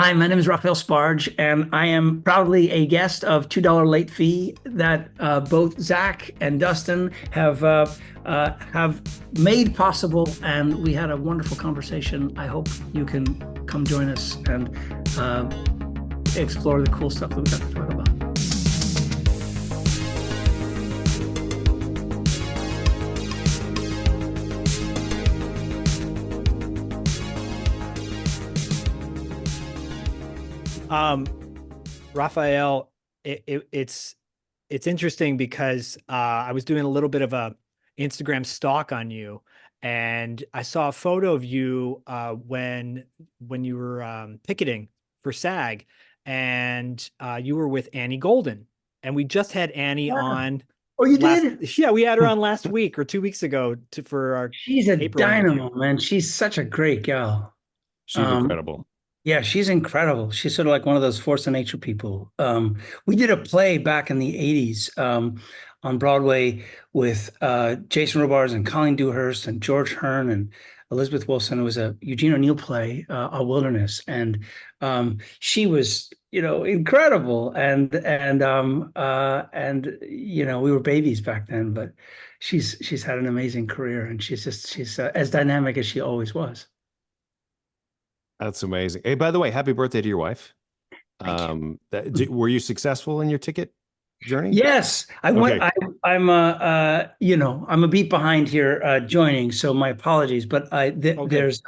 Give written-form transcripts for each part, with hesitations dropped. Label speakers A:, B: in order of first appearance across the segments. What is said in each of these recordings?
A: Hi, my name is Raphael Sbarge, and I am proudly a guest of $2 late fee that both Zach and Dustin have made possible, and we had a wonderful conversation. I hope you can come join us and explore the cool stuff that we got to talk about.
B: Raphael, it's interesting because I was doing a little bit of a Instagram stalk on you, and I saw a photo of you when you were picketing for SAG, and you were with Annie Golden, and we just had Annie
A: Yeah.
B: on
A: Oh, you
B: last.
A: did?
B: Yeah, we had her on last week or 2 weeks ago for our
A: She's a
B: April interview.
A: dynamo, man. She's such a great gal.
C: She's
A: Um,
C: incredible.
A: Yeah, she's incredible. She's sort of like one of those force of nature people. We did a play back in the 80s on Broadway with Jason Robards and Colleen Dewhurst and George Hearn and Elizabeth Wilson. It was a Eugene O'Neill play, A Wilderness. And she was, incredible. And we were babies back then, but she's had an amazing career, and she's as dynamic as she always was.
C: That's amazing. Hey, by the way, happy birthday to your wife.
A: Thank you.
C: Were you successful in your ticket journey?
A: Yes, I went.
C: Okay.
A: I'm a beat behind here joining, so my apologies. But
B: Okay.
A: there's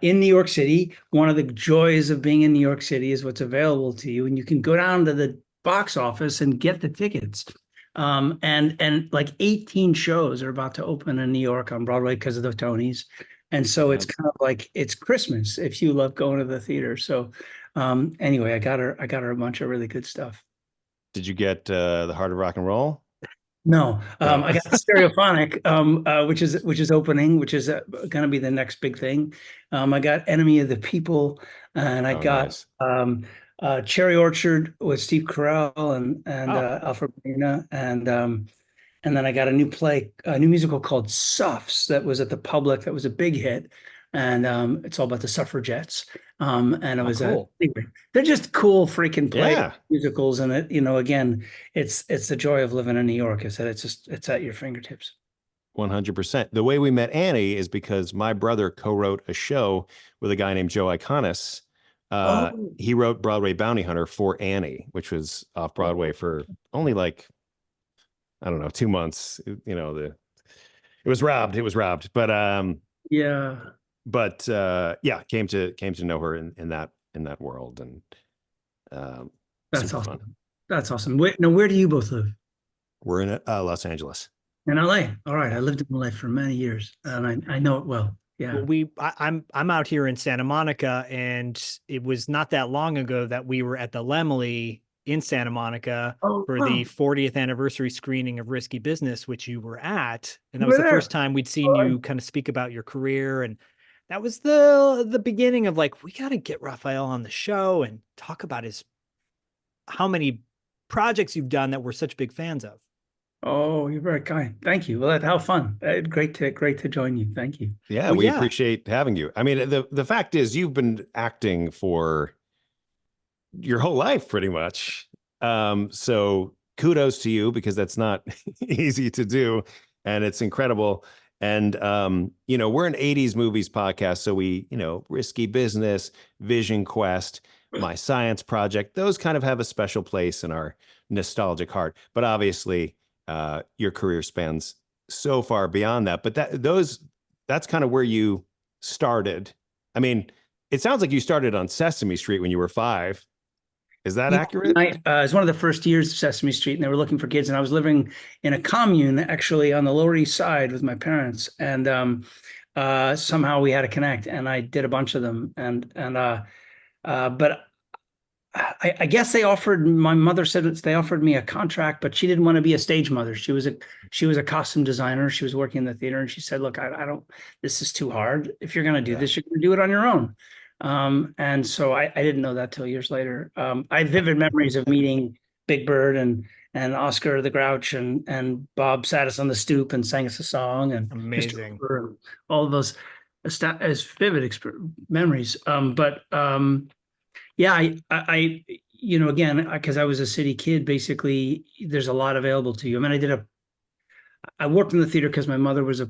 A: in New York City, one of the joys of being in New York City is what's available to you, and you can go down to the box office and get the tickets. And like 18 shows are about to open in New York on Broadway because of the Tonys. And so it's kind of like it's Christmas if you love going to the theater. So anyway, I got her a bunch of really good stuff.
C: Did you get the Heart of Rock and Roll?
A: No,
C: No.
A: I got Stereophonic, which is opening, which is going to be the next big thing. I got Enemy of the People, and I got
C: Nice.
A: Cherry Orchard with Steve Carell and
B: Oh.
A: Alfred Molina, and then I got a new play, a new musical called Suffs that was at the Public that was a big hit, and it's all about the suffragettes. And it
B: Oh,
A: was
B: cool.
A: anyway, they're just cool freaking play
C: Yeah.
A: musicals, and again, it's the joy of living in New York is that it's at your fingertips.
C: 100%. The way we met Annie is because my brother co-wrote a show with a guy named Joe Iconis.
A: Oh,
C: He wrote Broadway Bounty Hunter for Annie, which was off Broadway for only like, I don't know, 2 months. It was robbed. It was robbed. But
A: yeah,
C: yeah, came to know her in that world, and
A: that's
C: super
A: awesome.
C: fun.
A: That's awesome. Where do you both live?
C: We're in Los Angeles.
A: In LA. All right, I lived in LA for many years, and I know it well. Yeah.
B: Well, I'm out here in Santa Monica, and it was not that long ago that we were at the Lemley in Santa Monica
A: Oh,
B: for
A: wow.
B: the 40th anniversary screening of Risky Business, which you were at. And that
A: You
B: was
A: were
B: the
A: there.
B: first time we'd seen
A: Oh,
B: you kind of speak about your career. And that was the beginning of like, we got to get Raphael on the show and talk about how many projects you've done that we're such big fans of.
A: Oh, you're very kind. Thank you. Well, how fun. Great to join you. Thank you.
C: Yeah,
B: Well,
C: we
B: yeah.
C: appreciate having you. I mean, the fact is you've been acting for your whole life pretty much. So kudos to you, because that's not easy to do, and it's incredible. And we're an 80s movies podcast, so we, Risky Business, Vision Quest, My Science Project, those kind of have a special place in our nostalgic heart. But obviously, your career spans so far beyond that. But that's kind of where you started. I mean, it sounds like you started on Sesame Street when you were 5. Is that accurate?
A: It was one of the first years of Sesame Street, and they were looking for kids. And I was living in a commune, actually, on the Lower East Side with my parents. And somehow we had to connect, and I did a bunch of them. But I guess my mother said they offered me a contract, but she didn't want to be a stage mother. She was a costume designer. She was working in the theater, and she said, look, I don't, this is too hard. If you're going to do this, you're going to do it on your own. And so I didn't know that till years later. I have vivid memories of meeting Big Bird and Oscar the Grouch and Bob sat us on the stoop and sang us a song, and
B: Amazing.
A: Mr. Cooper, and all of those as vivid memories. But Yeah, again, because I was a city kid, basically, there's a lot available to you. I mean, I worked in the theater because my mother was a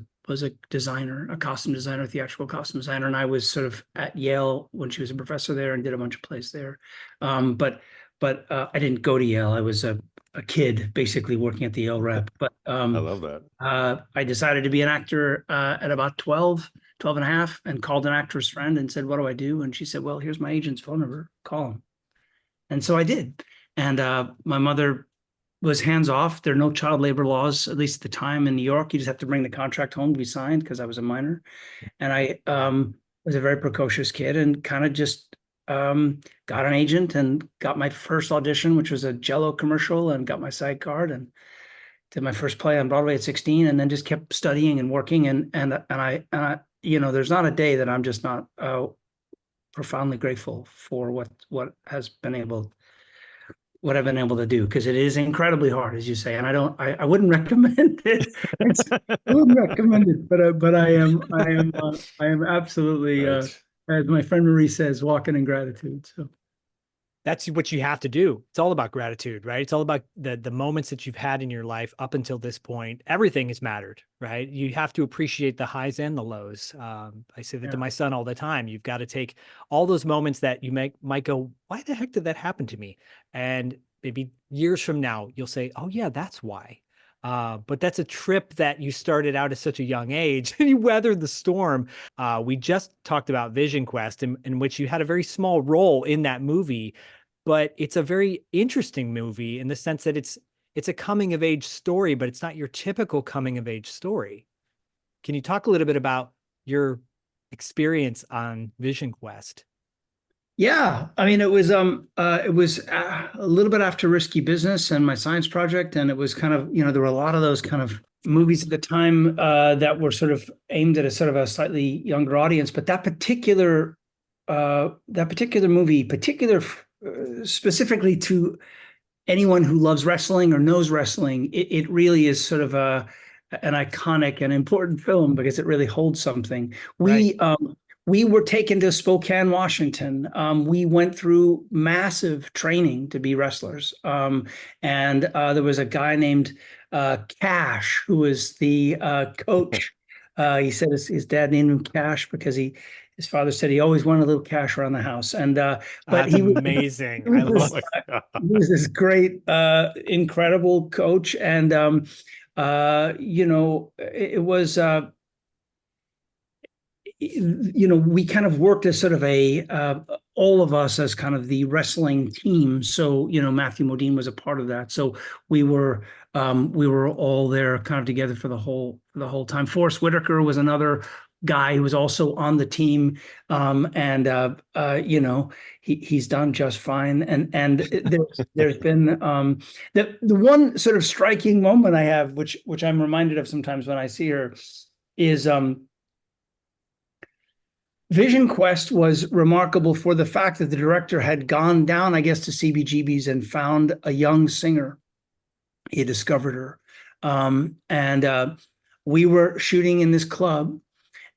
A: designer, a costume designer, theatrical costume designer, and I was sort of at Yale when she was a professor there and did a bunch of plays there. But I didn't go to Yale. I was a kid basically working at the Yale rep. But
C: I love that.
A: I decided to be an actor at about 12 and a half, and called an actress friend and said, "What do I do?" And she said, "Well, here's my agent's phone number. Call him." And so I did. And my mother was hands off. There are no child labor laws, at least at the time in New York. You just have to bring the contract home to be signed because I was a minor. And I was a very precocious kid and kind of just got an agent and got my first audition, which was a Jello commercial, and got my SAG card and did my first play on Broadway at 16, and then just kept studying and working. And I, there's not a day that I'm just not profoundly grateful for what I've been able to do, because it is incredibly hard, as you say, and I wouldn't recommend it. I wouldn't recommend it, but I am absolutely,
C: Right.
A: as my friend Marie says, walking in gratitude. So
B: That's what you have to do. It's all about gratitude, right? It's all about the moments that you've had in your life up until this point. Everything has mattered, right? You have to appreciate the highs and the lows. I say that to my son all the time. You've got to take all those moments that you might go, why the heck did that happen to me? And maybe years from now, you'll say, oh yeah, that's why. But that's a trip that you started out at such a young age and you weathered the storm. We just talked about Vision Quest, in which you had a very small role in that movie, but it's a very interesting movie in the sense that it's a coming of age story, but it's not your typical coming of age story. Can you talk a little bit about your experience on Vision Quest?
A: yeah, I mean, it was a little bit after Risky Business and my science project, and it was kind of, there were a lot of those kind of movies at the time that were sort of aimed at a sort of a slightly younger audience. But that particular movie, specifically to anyone who loves wrestling or knows wrestling, it really is sort of an iconic and important film because it really holds something.
B: Right.
A: We were taken to Spokane, Washington. We went through massive training to be wrestlers. And there was a guy named Cash, who was the coach. He said his dad named him Cash because his father said he always wanted a little cash around the house. And but
B: That's amazing. I love it.
A: he was this great, incredible coach. And it was we kind of worked as sort of all of us as kind of the wrestling team. So, Matthew Modine was a part of that. So we were all there kind of together for the whole time. Forrest Whitaker was another guy who was also on the team. He's done just fine. And there's been the one sort of striking moment I have, which I'm reminded of sometimes when I see her, is Vision Quest was remarkable for the fact that the director had gone down, I guess, to CBGB's and found a young singer. He discovered her. And we were shooting in this club,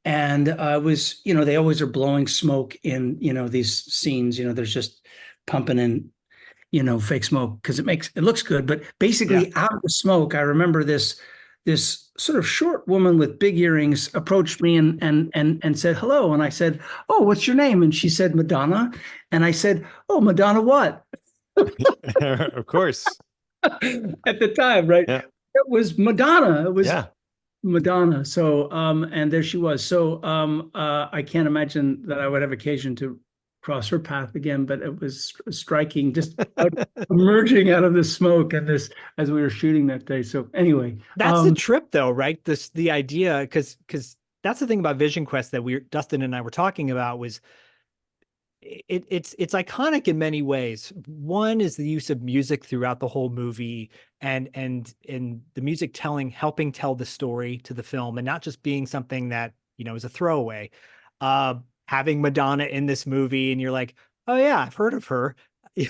A: and it was, they always are blowing smoke in, these scenes, there's just pumping in, fake smoke because it looks good. But basically, out of the smoke, I remember this sort of short woman with big earrings approached me and said hello. And I said, "Oh, what's your name?" And she said, "Madonna." And I said, "Oh, Madonna what?"
C: Of course.
A: At the time, right?
C: Yeah.
A: It was Madonna. It was
C: Yeah.
A: Madonna. So and there she was. So I can't imagine that I would have occasion to cross her path again, but it was striking, just emerging out of the smoke and this as we were shooting that day. So anyway,
B: That's the trip though, right? The idea, because that's the thing about Vision Quest that Dustin and I were talking about, was it's iconic in many ways. One is the use of music throughout the whole movie, and the music helping tell the story to the film, and not just being something that is a throwaway. Having Madonna in this movie, and you're like, oh yeah, I've heard of her,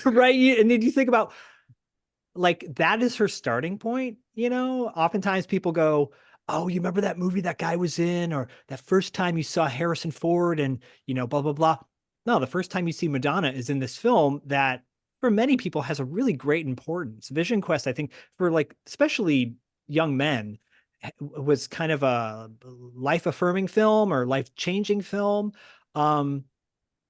B: right? And then you think about, like, that is her starting point. Oftentimes people go, oh, you remember that movie that guy was in, or that first time you saw Harrison Ford, and blah blah blah. No, the first time you see Madonna is in this film that for many people has a really great importance. Vision Quest, I think, for like especially young men, was kind of a life-affirming film or life-changing film. Um,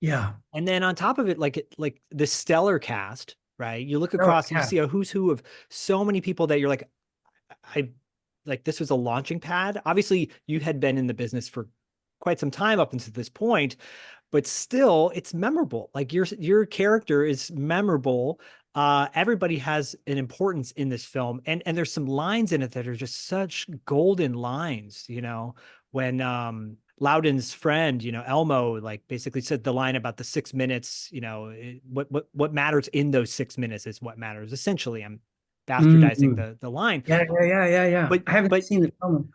A: Yeah.
B: and then on top of it, like the stellar cast, right? You look
A: Oh,
B: across and you
A: yeah.
B: see a who's who of so many people that you're like, I like this was a launching pad. Obviously, you had been in the business for quite some time up until this point, but still it's memorable. Like your character is memorable. Everybody has an importance in this film, and there's some lines in it that are just such golden lines, you know, when Loudon's friend, you know, Elmo, like basically said the line about the 6 minutes, you know, what matters in those 6 minutes is what matters. Essentially, I'm bastardizing
A: Mhm.
B: the line.
A: Yeah.
B: But
A: I haven't
B: but
A: seen the film,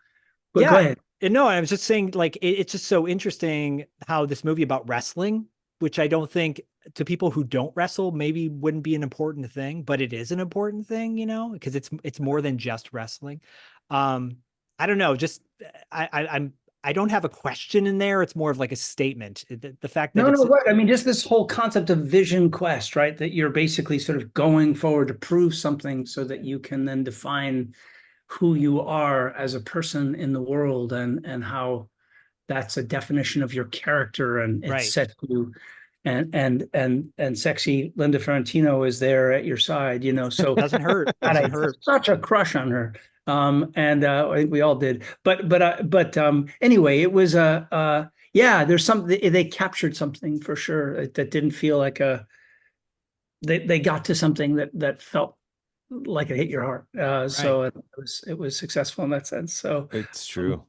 A: but go
B: yeah,
A: ahead.
B: and no, I was just saying, like, it's just so interesting how this movie about wrestling, which I don't think to people who don't wrestle maybe wouldn't be an important thing, but it is an important thing, you know, because it's more than just wrestling. Um, I don't know, just I don't have a question in there. It's more of like a statement. The fact that
A: No,
B: it's
A: right. I mean, just this whole concept of vision quest, right? That you're basically sort of going forward to prove something so that you can then define who you are as a person in the world, and how that's a definition of your character, and it
B: right.
A: sets you, and sexy Linda Ferrantino is there at your side, you know. So
B: Doesn't hurt.
A: God, I
B: Doesn't
A: had
B: hurt.
A: such a crush on her. And I think we all did. But anyway, it was yeah, there's some they captured something for sure that didn't feel like a they got to something that felt like it hit your heart.
B: Right.
A: So it was successful in that sense. So
C: It's
A: um,
C: true.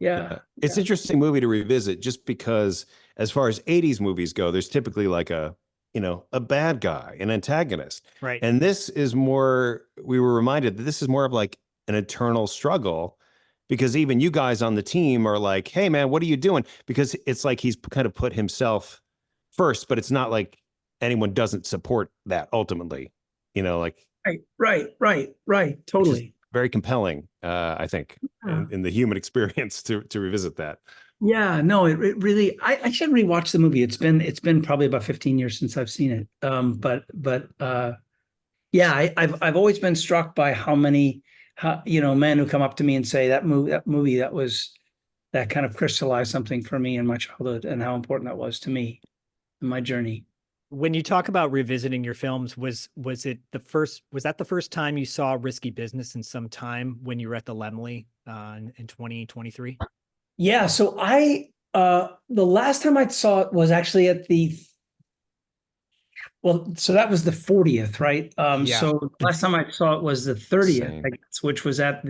A: yeah,
C: Yeah. It's an interesting movie to revisit just because as far as 80s movies go, there's typically like a, you know, a bad guy, an antagonist.
B: Right.
C: And this is more, we were reminded that this is more of like an eternal struggle because even you guys on the team are like, hey man, what are you doing? Because it's like he's kind of put himself first, but it's not like anyone doesn't support that ultimately, you know, like,
A: right.
C: which is
A: Totally.
C: very compelling, I think,
A: Yeah.
C: in the human experience to revisit that.
A: Yeah, no, it really I should rewatch the movie. It's been probably about 15 years since I've seen it. But yeah, I've always been struck by how many you know, men who come up to me and say that movie that kind of crystallized something for me in my childhood, and how important that was to me in my journey.
B: When you talk about revisiting your films, was that the first time you saw Risky Business in some time when you were at the Lemley in 2023?
A: Yeah, so the last time I saw it was actually at the well, so that was the 40th, right?
B: Yeah.
A: So last time I saw it was the 30th, I
C: Same.
A: guess, which was uh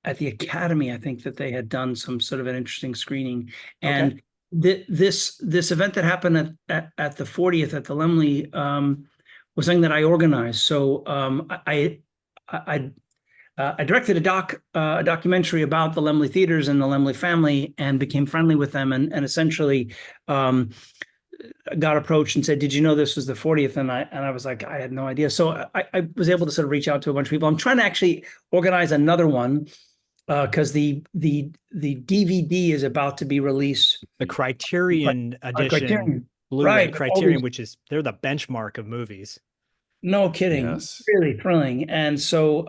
A: at the Academy. I think that they had done some sort of an interesting screening.
B: Okay.
A: And this event that happened at the 40th at the Lemley was something that I organized. So I I directed a documentary about the Laemmle Theatres and the Laemmle family, and became friendly with them, and essentially um, got approached and said, "Did you know this was the 40th?" And I was like, "I had no idea." So I was able to sort of reach out to a bunch of people. I'm trying to actually organize another one because the DVD is about to be released.
B: The Criterion edition
A: Criterion,
B: Blu-ray,
A: right? All
B: Criterion,
A: these,
B: which is they're the benchmark of movies.
A: no kidding,
C: Yes.
A: really thrilling. And so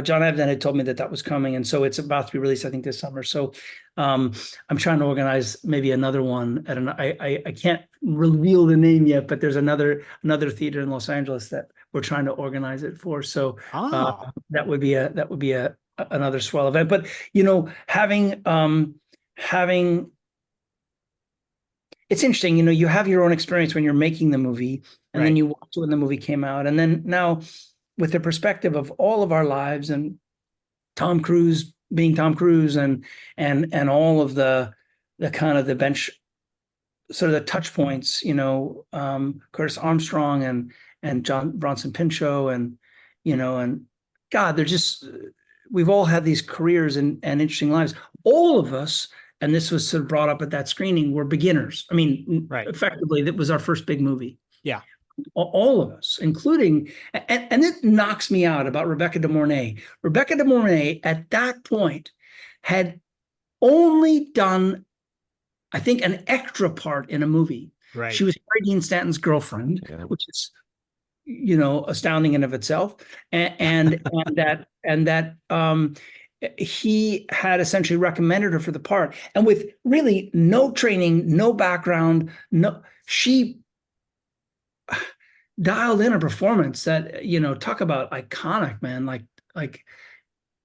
A: John Abden had told me that was coming, and so it's about to be released, I think, this summer. So um, I'm trying to organize maybe another one at I can't reveal the name yet, but there's another theater in Los Angeles that we're trying to organize it for. So
B: Ah,
A: that would be another swell event. But you know, having it's interesting, you know, you have your own experience when you're making the movie, and then
B: right.
A: you watch it when the movie came out, and then now with the perspective of all of our lives, and Tom Cruise being Tom Cruise, and all of the kind of the bench sort of the touch points, you know, Curtis Armstrong and John Bronson Pinchot, and you know, and God, they're just we've all had these careers and interesting lives. All of us, and this was sort of brought up at that screening, were beginners. I mean,
B: Right.
A: effectively, that was our first big movie.
B: Yeah.
A: All of us, including, and it knocks me out about Rebecca De Mornay. Rebecca De Mornay at that point had only done, I think, an extra part in a movie.
B: Right.
A: She was Harry Dean Stanton's girlfriend,
C: Yeah.
A: which is, astounding in of itself. And he had essentially recommended her for the part, and with really no training, no background, she dialed in a performance that, talk about iconic, man. Like,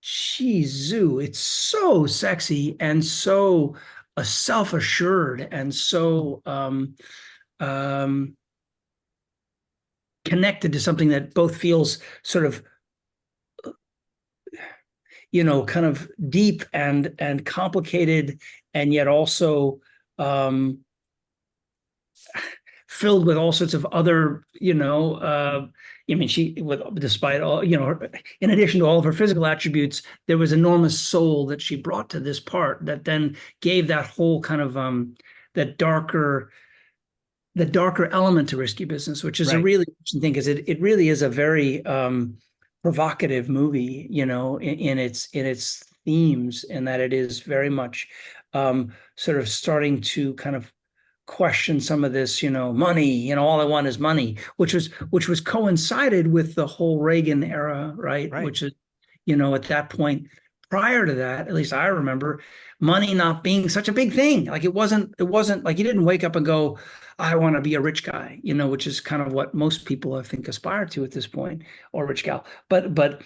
A: Zoo. It's so sexy and so self-assured and so connected to something that both feels sort of, kind of deep and complicated, and yet also filled with all sorts of other, despite all, in addition to all of her physical attributes, there was enormous soul that she brought to this part that then gave that whole kind of that darker element to Risky Business, which is a really interesting thing, because it really is a very provocative movie, in its themes, and that it is very much sort of starting to kind of question some of this, money, all I want is money, which was coincided with the whole Reagan era, right? Which is, at that point, prior to that, at least I remember, money not being such a big thing. Like it wasn't like you didn't wake up and go, I want to be a rich guy, which is kind of what most people, I think, aspire to at this point, or rich gal. But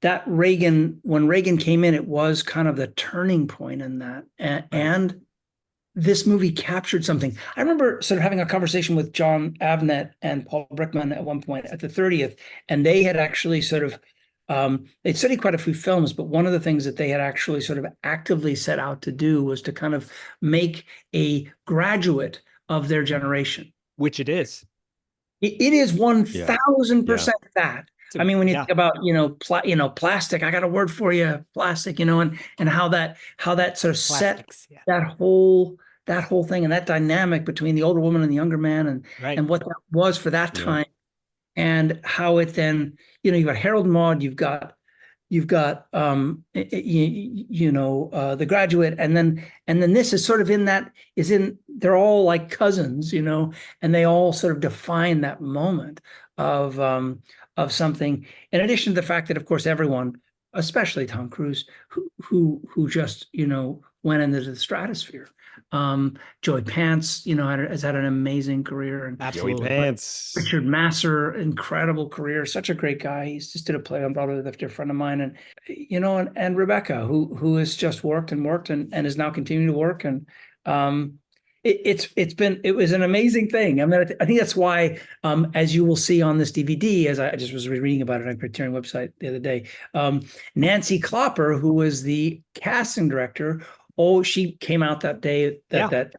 A: that when Reagan came in, it was kind of the turning point in that. And this movie captured something. I remember sort of having a conversation with John Avnet and Paul Brickman at one point at the 30th, and they had actually sort of, they'd studied quite a few films, but one of the things that they had actually sort of actively set out to do was to kind of make a Graduate of their generation.
B: Which it is.
A: It is 1000% that. I mean, when you think about, plastic, I got a word for you, plastic, and how that sort of Plastics, set that whole thing, and that dynamic between the older woman and the younger man, and what that was for that time, and how it then, you've got Harold and Maude, you've got The Graduate, and then this is sort of they're all like cousins, and they all sort of define that moment of something, in addition to the fact that, of course, everyone, especially Tom Cruise, who just, went into the stratosphere. Joey Pants, has had an amazing career. And
B: Absolutely.
C: Joey Pants.
A: Richard Masur, incredible career, such a great guy. He's just did a play on Broadway with a dear friend of mine, and and Rebecca, who has just worked and is now continuing to work, and it was an amazing thing. I mean, I think that's why, as you will see on this DVD, as I just was reading about it on Criterion website the other day, Nancy Klopper, who was the casting director, she came out that day that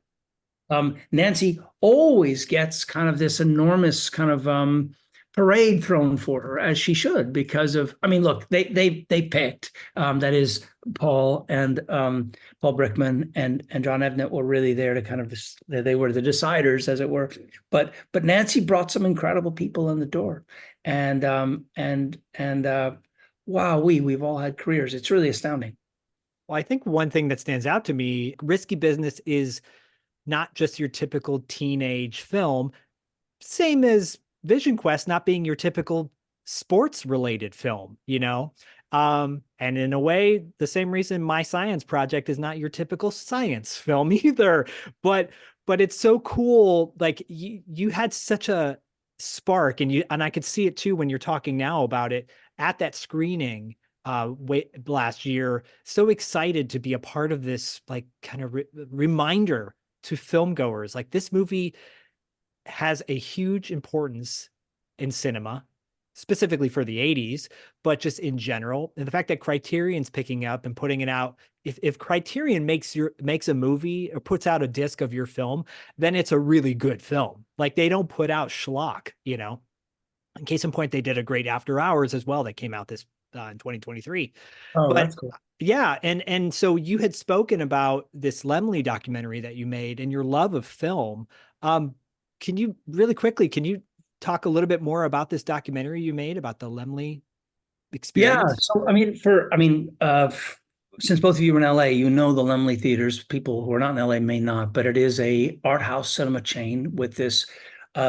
A: Nancy always gets kind of this enormous kind of parade thrown for her, as she should, because of, I mean, look, they picked, that is, Paul Brickman and John Avnet were really there to kind of, they were the deciders, as it were. But Nancy brought some incredible people in the door, and wow, we've all had careers. It's really astounding.
B: Well, I think one thing that stands out to me, Risky Business is not just your typical teenage film, same as Vision Quest not being your typical sports related film, and in a way, the same reason My Science Project is not your typical science film either. But it's so cool. Like you had such a spark, and I could see it too when you're talking now about it at that screening last year. So excited to be a part of this, like, kind of reminder to film goers. Like, this movie has a huge importance in cinema, specifically for the 80s, but just in general. And the fact that Criterion's picking up and putting it out, if Criterion makes a movie or puts out a disc of your film, then it's a really good film. Like, they don't put out schlock, In case in point, they did a great After Hours as well that came out this in 2023.
A: Oh, that's cool.
B: Yeah, and so you had spoken about this Lemley documentary that you made and your love of film. Can you really quickly, talk a little bit more about this documentary you made about the Lemley Experience?
A: Yeah, so since both of you are in LA, you know the Laemmle Theaters. People who are not in LA may not, but it is a art house cinema chain with this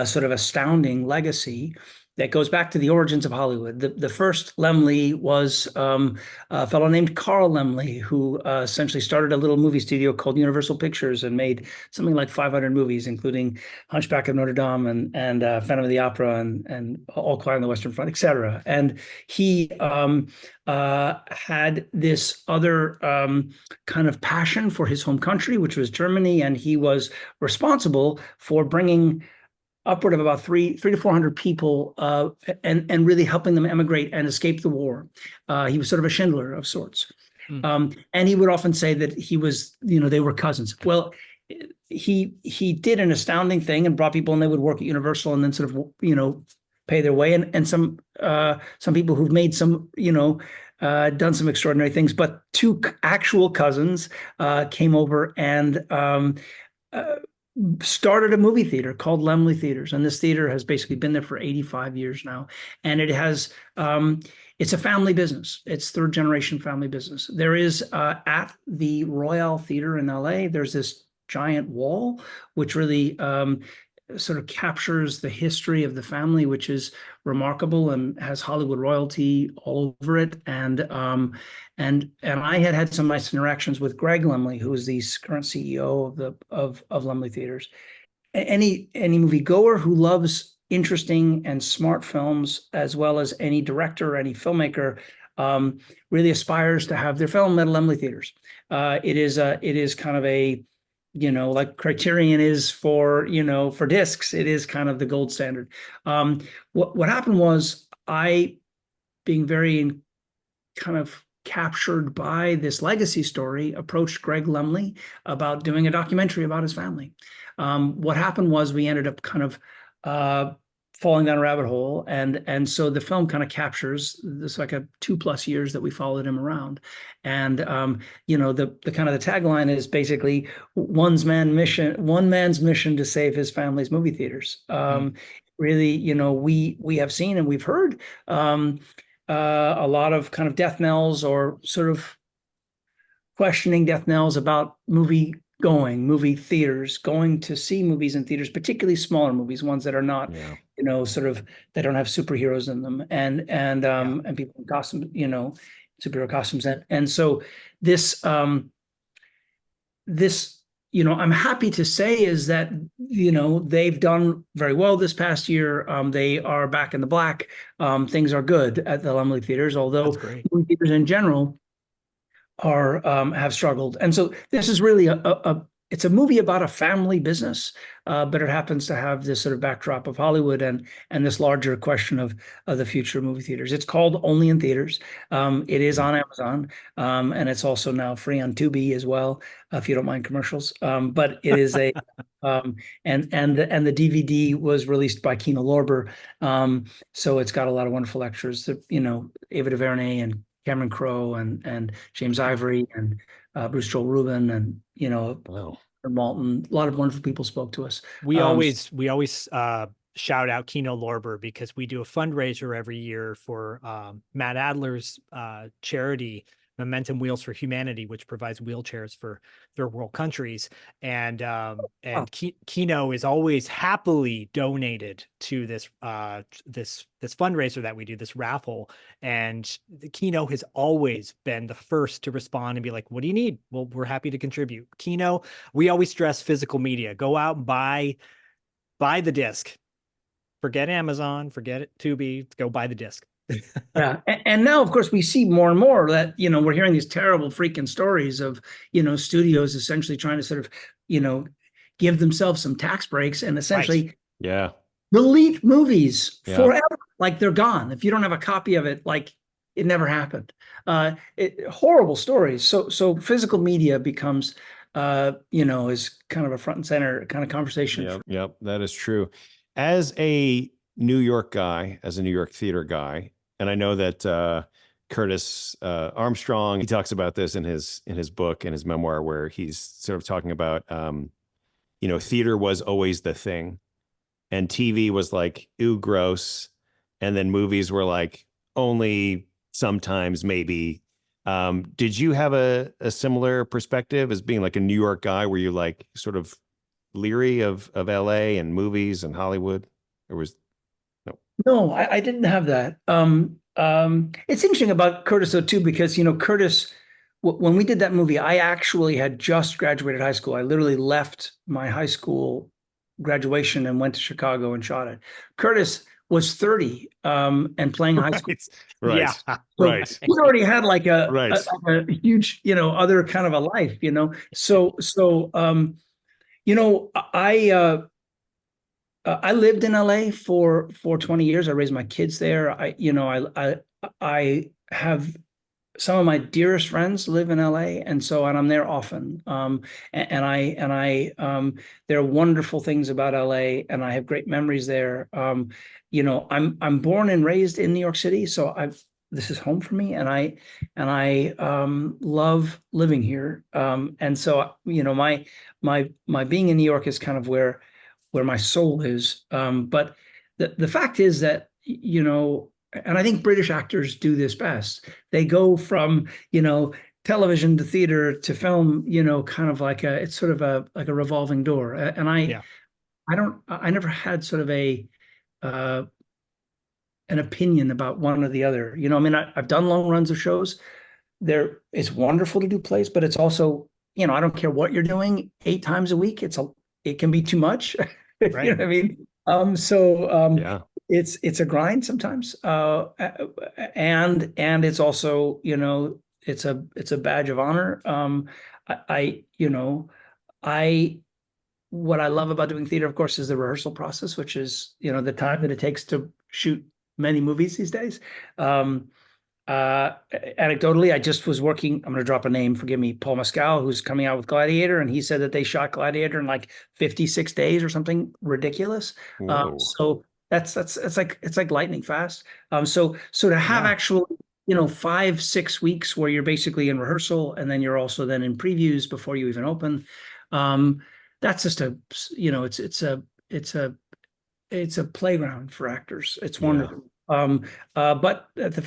A: sort of astounding legacy that goes back to the origins of Hollywood. The first Laemmle was a fellow named Carl Laemmle, who essentially started a little movie studio called Universal Pictures and made something like 500 movies, including Hunchback of Notre Dame and Phantom of the Opera and All Quiet on the Western Front, etc. And he had this other kind of passion for his home country, which was Germany, and he was responsible for bringing upward of about three to 400 people, and really helping them emigrate and escape the war. He was sort of a Schindler of sorts. And he would often say that he was, they were cousins. Well, he did an astounding thing and brought people, and they would work at Universal and then sort of, pay their way. And some people who've made some, done some extraordinary things, but two actual cousins came over and started a movie theater called Laemmle Theatres, and this theater has basically been there for 85 years now, and it has it's a family business. It's third generation family business. There is at the Royal Theater in LA, there's this giant wall which really sort of captures the history of the family, which is remarkable and has Hollywood royalty all over it. And I had some nice interactions with Greg Lemley, who is the current CEO of Laemmle Theaters. Any moviegoer who loves interesting and smart films, as well as any director or any filmmaker, really aspires to have their film at Laemmle Theaters. It is kind of a, like Criterion is for discs. It is kind of the gold standard. What happened was, I, being very kind of captured by this legacy story, approached Greg Lemley about doing a documentary about his family. What happened was, we ended up kind of falling down a rabbit hole, and so the film kind of captures this, like a 2+ years that we followed him around. And the kind of the tagline is basically one man's mission to save his family's movie theaters. Really, we have seen and we've heard a lot of kind of death knells, or sort of questioning death knells about movie theaters, going to see movies in theaters, particularly smaller movies, ones that are not, sort of, that don't have superheroes in them, and people in costumes, superhero costumes. And so this, I'm happy to say is that, they've done very well this past year. They are back in the black. Things are good at the Laemmle Theaters, although movie theaters in general are have struggled. And so this is really it's a movie about a family business, but it happens to have this sort of backdrop of Hollywood and this larger question of the future of movie theaters. It's called Only in Theaters. It is on Amazon, and it's also now free on Tubi as well, if you don't mind commercials. But it is a and the DVD was released by Kino Lorber, so it's got a lot of wonderful extras. Ava DuVernay and Cameron Crowe and James Ivory and Bruce Joel Rubin and
C: Wow.
A: Malton. A lot of wonderful people spoke to us.
B: We always shout out Kino Lorber, because we do a fundraiser every year for Matt Adler's charity, Momentum Wheels for Humanity, which provides wheelchairs for third world countries. And Kino is always happily donated to this fundraiser that we do, this raffle. And the Kino has always been the first to respond and be like, "What do you need? Well, we're happy to contribute." Kino, we always stress physical media. Go out and buy the disc. Forget Amazon, forget it, Tubi. Go buy the disc.
A: Yeah. And now, of course, we see more and more that, we're hearing these terrible freaking stories of, studios essentially trying to sort of, give themselves some tax breaks and essentially delete movies forever. Like, they're gone. If you don't have a copy of it, like, it never happened. Horrible stories. So physical media becomes, is kind of a front and center kind of conversation.
C: Yep, that is true. As a New York guy, as a New York theater guy, and I know that Curtis Armstrong, he talks about this in his book, in his memoir, where he's sort of talking about, theater was always the thing, and TV was like, ooh, gross, and then movies were like only sometimes, maybe. Did you have a similar perspective as being like a New York guy? Were you like sort of leery of LA and movies and Hollywood? Or was no?
A: No, I didn't have that. It's interesting about Curtis though too, because Curtis, when we did that movie, I actually had just graduated high school. I literally left my high school graduation and went to Chicago and shot it. Curtis was 30 and playing high school.
B: Yeah.
C: Right.
A: So
C: Right.
A: he already had like
C: Right.
A: a huge, other kind of a life, I lived in LA for 20 years. I raised my kids there. I have some of my dearest friends live in LA, and I'm there often. There are wonderful things about LA, and I have great memories there. I'm born and raised in New York City, so this is home for me, and I love living here. My being in New York is kind of where my soul is. But the fact is that, and I think British actors do this best. They go from, television to theater to film, kind of like it's sort of like a revolving door. And I never had sort of an opinion about one or the other. I've done long runs of shows. It's wonderful to do plays, but it's also, I don't care what you're doing 8 times a week. It can be too much.
B: Right.
A: You know what I mean?
C: Yeah.
A: It's a grind sometimes. And it's also, it's a badge of honor. I, what I love about doing theater, of course, is the rehearsal process, which is, the time that it takes to shoot many movies these days. Anecdotally, I just was working, I'm going to drop a name, forgive me, Paul Mescal, who's coming out with Gladiator, and he said that they shot Gladiator in like 56 days or something ridiculous. So it's like lightning fast. So to have actual, 5-6 weeks where you're basically in rehearsal and then you're also then in previews before you even open. That's just it's a playground for actors. It's wonderful. But at the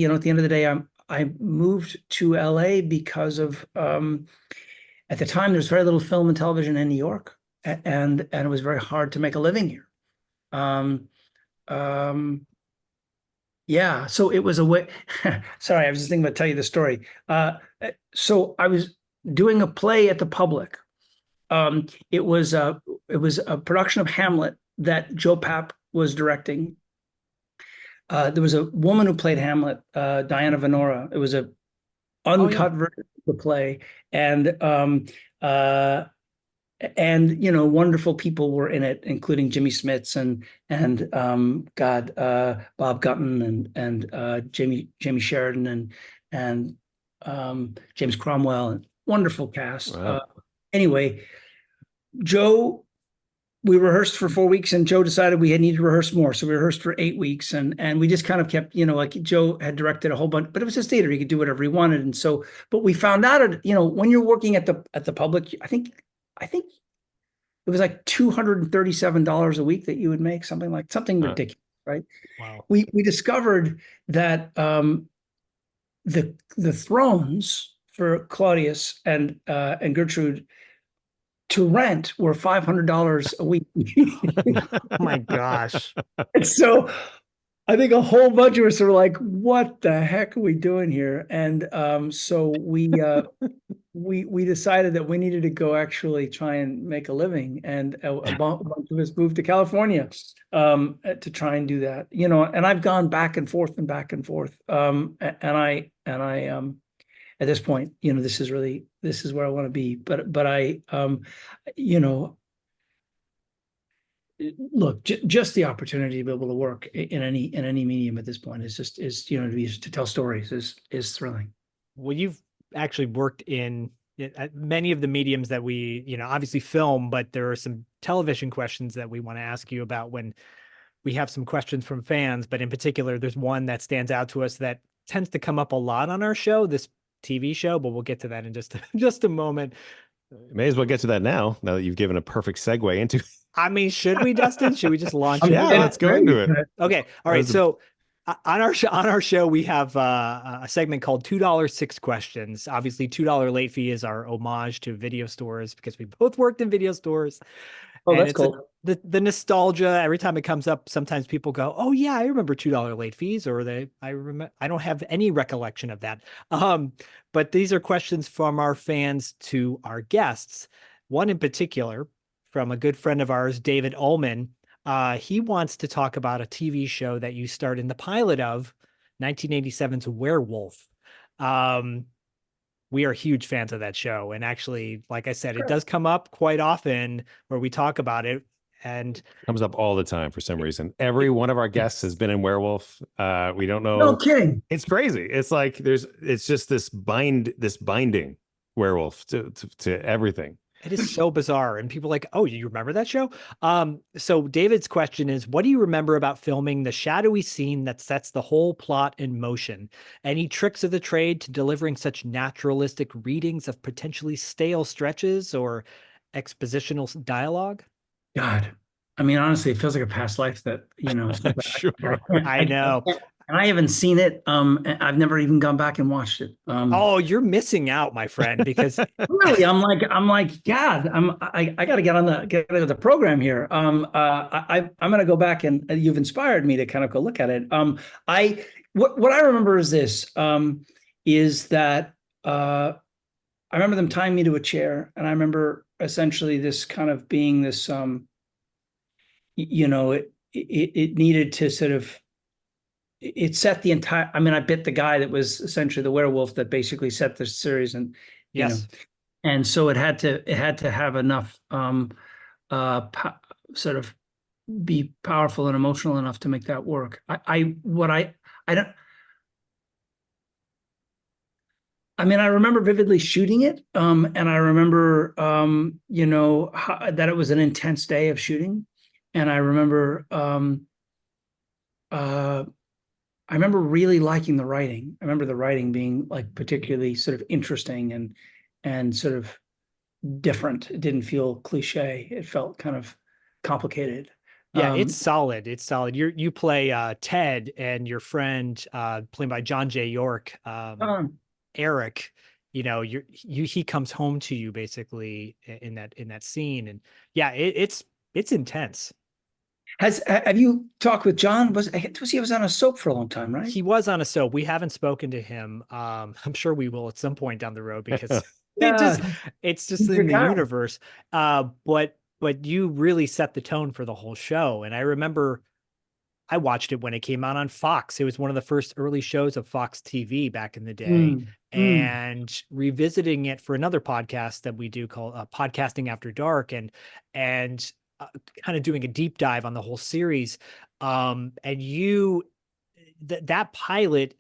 A: end of the day, I moved to LA because of at the time there's very little film and television in New York, and it was very hard to make a living here. Yeah, so it was a way. Sorry, I was just thinking about tell you the story. So I was doing a play at the Public. It was a production of Hamlet that Joe Papp was directing. There was a woman who played Hamlet, Diana Venora. It was a uncut version of the play, and wonderful people were in it, including Jimmy Smits and Bob Gunton and Jamie Sheridan and James Cromwell, and wonderful cast.
C: Wow.
A: Anyway, we rehearsed for 4 weeks, and Joe decided we had needed to rehearse more. So we rehearsed for 8 weeks, and we just kind of kept, like Joe had directed a whole bunch, but it was his theater. He could do whatever he wanted. And so, but we found out, when you're working at the Public, I think it was like $237 a week that you would make, something ridiculous, right?
B: Wow.
A: We discovered that the thrones for Claudius and Gertrude to rent were $500 a week.
B: Oh my gosh.
A: And so I think a whole bunch of us were like, what the heck are we doing here? And so we decided that we needed to go actually try and make a living. And a bunch of us moved to California to try and do that. And I've gone back and forth and back and forth. At this point, this is where I want to be. But I, look, just the opportunity to be able to work in any medium at this point is to tell stories is thrilling.
B: Well, you've actually worked in many of the mediums that we, obviously film, but there are some television questions that we want to ask you about when we have some questions from fans. But in particular, there's one that stands out to us that tends to come up a lot on our show, this TV show, but we'll get to that in just a moment.
C: May as well get to that now that you've given a perfect segue into.
B: I mean, should we, Dustin? Should we just launch it?
C: Yeah, let's go into it.
B: Okay. All right. So On our show, we have a segment called $2 6 questions. Obviously, $2 late fee is our homage to video stores because we both worked in video stores.
A: Oh,
B: And
A: that's
B: it's
A: cool.
B: the nostalgia. Every time it comes up, sometimes people go, "Oh yeah, I remember $2 late fees," or I don't have any recollection of that. But these are questions from our fans to our guests. One in particular from a good friend of ours, David Ullman. He wants to talk about a TV show that you starred in the pilot of 1987's Werewolf. We are huge fans of that show. And actually, like I said, it does come up quite often where we talk about it. And
C: Comes up all the time for some reason. Every one of our guests has been in Werewolf. We don't know.
A: No kidding.
C: It's crazy. It's like it's just this binding werewolf to everything.
B: it is so bizarre. And people are like, oh, you remember that show? So David's question is, what do you remember about filming the shadowy scene that sets the whole plot in motion? Any tricks of the trade to delivering such naturalistic readings of potentially stale stretches or expositional dialogue?
A: God, I mean, honestly, it feels like a past life that,
C: Sure.
B: I know.
A: and I haven't seen it. And I've never even gone back and watched it.
B: Oh, you're missing out, my friend, because
A: Really, I'm like, God, I got to get into the program here. I'm going to go back and you've inspired me to kind of go look at it. What I remember is this, is that I remember them tying me to a chair, and I remember essentially this kind of being this, it needed to sort of, it set the entire, I mean, I bit the guy that was essentially the werewolf that basically set the series, and
B: yes.
A: and so it had to have enough sort of be powerful and emotional enough to make that work. I don't. I mean, I remember vividly shooting it, and I remember, that it was an intense day of shooting, and I remember really liking the writing. I remember the writing being like particularly sort of interesting and sort of different. It didn't feel cliche. It felt kind of complicated.
B: Yeah, it's solid. It's solid. You play Ted, and your friend, played by John J. York, Eric, he comes home to you basically in that scene. And yeah, it's intense.
A: Have you talked with John? He was on a soap for a long time, right?
B: He was on a soap. We haven't spoken to him. I'm sure we will at some point down the road because it's just in the universe. But you really set the tone for the whole show. And I remember I watched it when it came out on Fox. It was one of the first early shows of Fox TV back in the day. And revisiting it for another podcast that we do called Podcasting After Dark, and kind of doing a deep dive on the whole series. And that pilot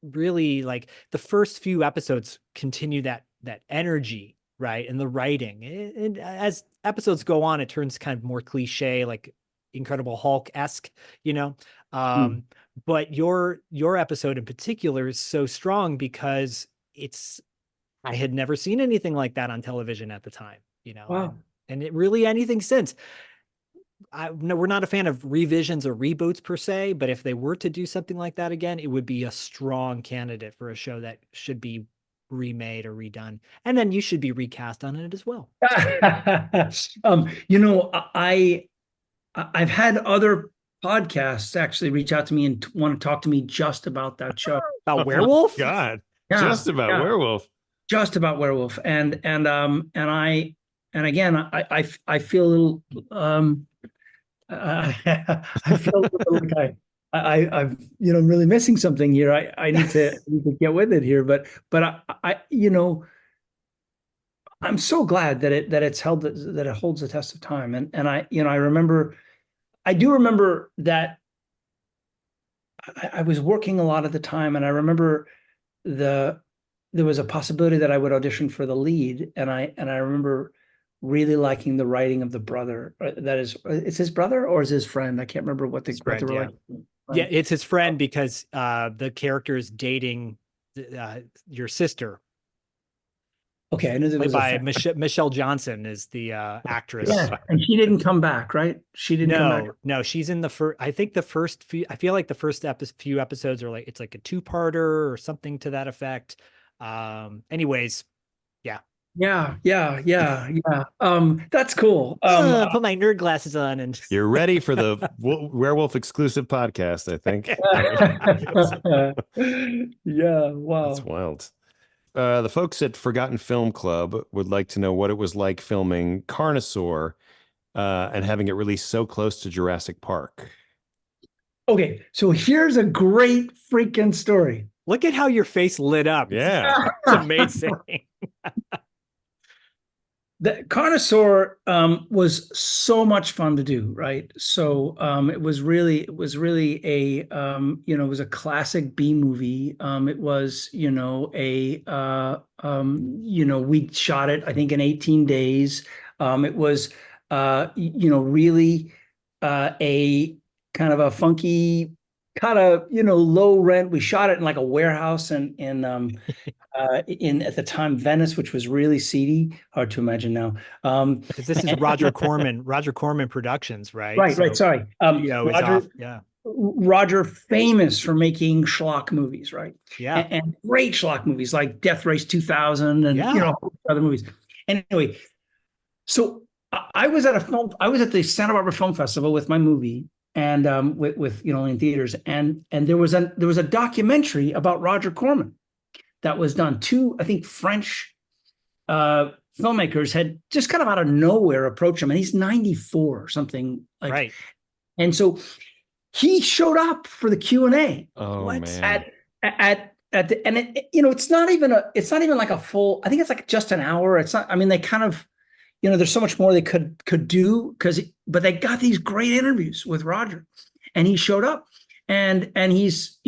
B: really, like, the first few episodes continue that energy, right? And the writing. And as episodes go on, it turns kind of more cliche, like Incredible Hulk-esque, but your episode in particular is so strong because I had never seen anything like that on television at the time,
A: Wow.
B: and it really anything since. No, we're not a fan of revisions or reboots per se, but if they were to do something like that again, it would be a strong candidate for a show that should be remade or redone. And then you should be recast on it as well.
A: I've had other podcasts actually reach out to me and want to talk to me just about that show.
B: About Werewolf?
C: God,
A: Yeah,
C: just about Werewolf.
A: Just about Werewolf. And again, I feel a little, I feel a little like I'm really missing something here. I need to get with it here, but I'm so glad that it holds the test of time. And I do remember that I was working a lot at the time, and I remember there was a possibility that I would audition for the lead, and I remember really liking the writing of the brother. That is, it's his brother or is his friend? I can't remember what they were like.
B: Yeah, it's his friend because the character is dating your sister.
A: Okay, I knew there
B: Played
A: was a
B: by
A: family.
B: Michelle Johnson is the actress.
A: Yeah, and she didn't come back, right? She didn't come back.
B: No, she's in the first. I think the first few. I feel like the first few episodes are like it's like a two-parter or something to that effect. Anyways, yeah.
A: Yeah. That's cool.
B: Put my nerd glasses on and
C: You're ready for the Werewolf exclusive podcast, I think.
A: Yeah,
C: That's
A: wow.
C: wild. The folks at Forgotten Film Club would like to know what it was like filming Carnosaur and having it released so close to Jurassic Park.
A: Okay, so here's a great freaking story.
B: look at how your face lit up.
C: Yeah.
B: It's amazing.
A: The Carnosaur was so much fun to do, right? So it was really a it was a classic B movie. It was we shot it I think in 18 days. It was really a kind of a funky kind of low rent. We shot it in like a warehouse in at the time Venice, which was really seedy, hard to imagine now.
B: Because this is Roger Corman Productions, right?
A: Right. Sorry,
B: Studio is
A: Roger.
B: off. Yeah.
A: Roger, famous for making schlock movies, right?
B: Yeah.
A: And great schlock movies like Death Race 2000 and
B: Yeah.
A: other movies. Anyway, so I was at the Santa Barbara Film Festival with my movie and with in theaters, and there was a documentary about Roger Corman that was done. Two, I think, French filmmakers had just kind of out of nowhere approached him, and he's 94 or something like.
B: Right.
A: And so he showed up for the Q&A.
C: Oh,
B: What?
C: man.
A: At the, and it's not even like a full. I think it's like just an hour. It's not. I mean, they kind of, there's so much more they could do but they got these great interviews with Roger, and he showed up, and he's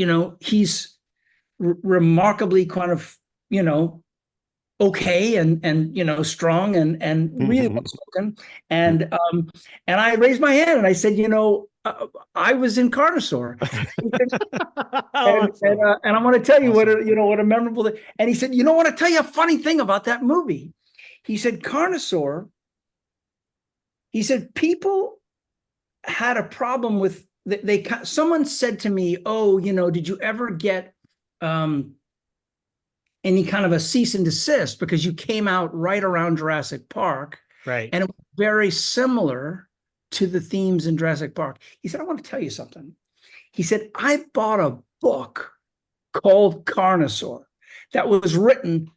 A: remarkably kind of okay and strong and really well spoken, and I raised my hand and I said, I was in Carnosaur. And I want to tell you what a memorable thing. And he said, I want to tell you a funny thing about that movie. He said, Carnosaur, he said, people had a problem with someone said to me, oh, did you ever get any kind of a cease and desist because you came out right around Jurassic Park?
B: Right.
A: And it was very similar to the themes in Jurassic Park. He said, I want to tell you something. He said, I bought a book called Carnosaur that was written,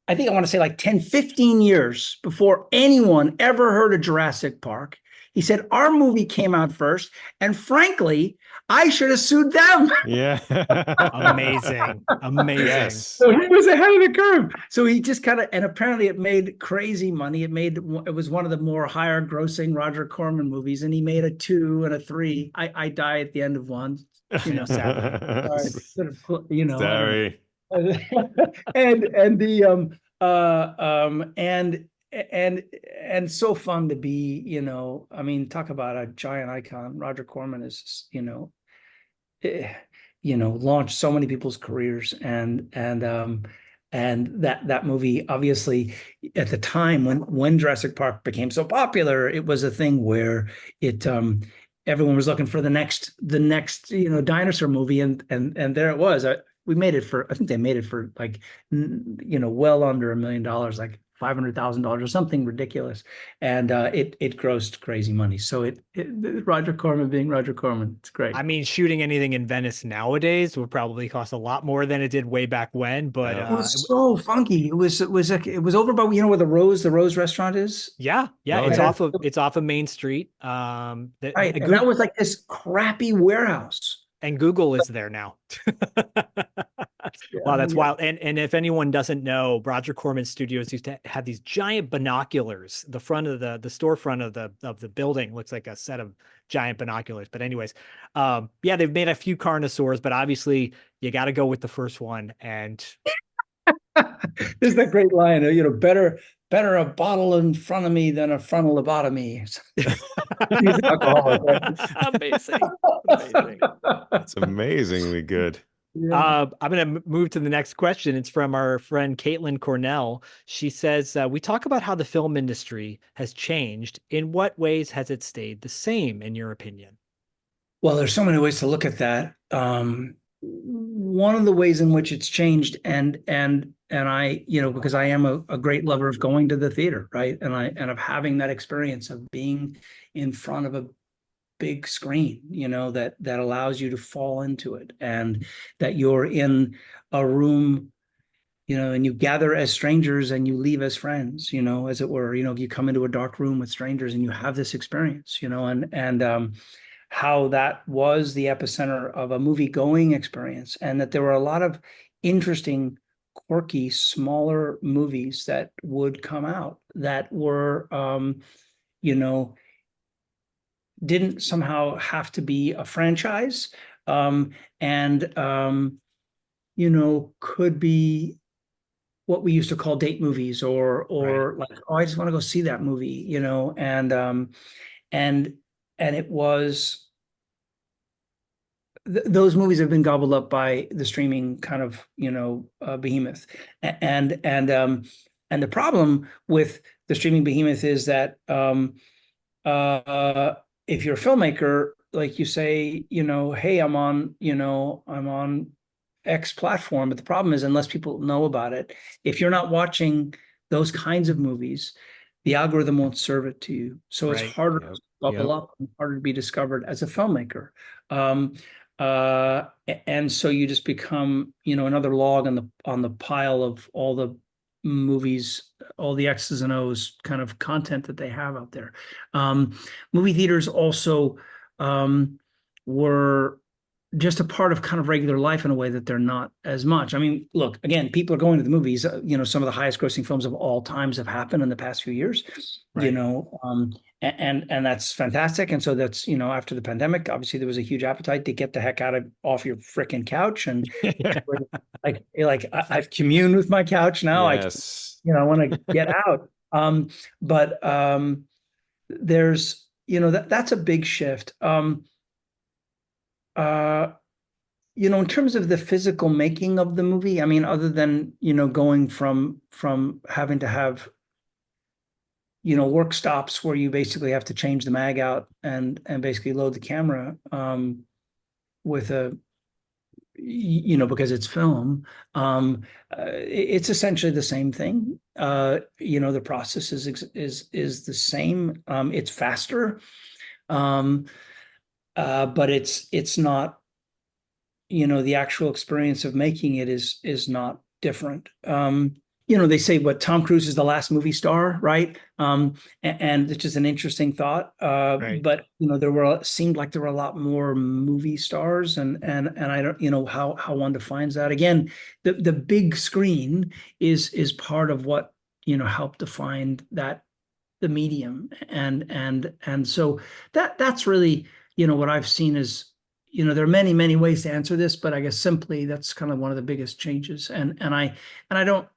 A: I think I want to say like 10, 15 years before anyone ever heard of Jurassic Park. He said, our movie came out first, and frankly, I should have sued them.
C: Yeah.
B: Amazing.
C: Yes.
A: So he was ahead of the curve. So he just kind of, and apparently it made crazy money. It was one of the more higher grossing Roger Corman movies, and he made a 2 and a 3. I die at the end of one,
B: Sadly.
C: Sorry.
A: And so fun to be, I mean, talk about a giant icon. Roger Corman is, launched so many people's careers, and that movie, obviously, at the time when Jurassic Park became so popular, it was a thing where everyone was looking for the next dinosaur movie, and there it was. I think they made it for like well under $1 million, like $500,000 or something ridiculous, and it grossed crazy money. So Roger Corman being Roger Corman, it's great.
B: I mean, shooting anything in Venice nowadays would probably cost a lot more than it did way back when. But
A: it was so funky. It was over by where the Rose restaurant is.
B: Yeah,
C: Oh,
B: it's off of Main Street.
A: Right, and that was like this crappy warehouse.
B: And Google is there now. Wow, that's wild. And if anyone doesn't know, Roger Corman Studios used to have these giant binoculars. The front of the storefront of the building looks like a set of giant binoculars. But anyways, they've made a few Carnosaurs, but obviously you got to go with the first one. And
A: there's that great line, better a bottle in front of me than a frontal lobotomy. He's an alcoholic, right?
B: Amazing.
C: It's amazingly good.
B: I'm going to move to the next question. It's from our friend Caitlin Cornell. She says, we talk about how the film industry has changed. In what ways has it stayed the same, in your opinion?
A: Well, there's so many ways to look at that. One of the ways in which it's changed, and I, because I am a great lover of going to the theater, right? And of having that experience of being in front of a big screen, that allows you to fall into it, and that you're in a room, and you gather as strangers and you leave as friends, as it were. You come into a dark room with strangers and you have this experience, and how that was the epicenter of a movie going experience, and that there were a lot of interesting, quirky, smaller movies that would come out that were, didn't somehow have to be a franchise, and could be what we used to call date movies, or like, oh, I just want to go see that movie, and it was those movies have been gobbled up by the streaming kind of behemoth, and the problem with the streaming behemoth is that if you're a filmmaker, like you say, hey, I'm on X platform, but the problem is, unless people know about it, if you're not watching those kinds of movies, the algorithm won't serve it to you. So it's harder to bubble up and harder to be discovered as a filmmaker. And so you just become, another log on the pile of all the movies, all the X's and O's kind of content that they have out there. Movie theaters also were just a part of kind of regular life in a way that they're not as much. I mean, look, again, people are going to the movies. Some of the highest grossing films of all times have happened in the past few years. And that's fantastic. And so that's, after the pandemic, obviously there was a huge appetite to get the heck off your freaking couch. And like I've communed with my couch now.
C: Yes.
A: I want to get out. But there's, that's a big shift. In terms of the physical making of the movie, I mean, other than, going from having to have, work stops where you basically have to change the mag out and basically load the camera with a, because it's film, it's essentially the same thing. The process is the same. It's faster, but it's not, the actual experience of making it is not different. They say what Tom Cruise is the last movie star, right? And it's just an interesting thought. But seemed like there were a lot more movie stars, and I don't, how one defines that. Again, the big screen is part of what helped define that, the medium, and so that's really what I've seen is, there are many ways to answer this, but I guess simply that's kind of one of the biggest changes. And I don't,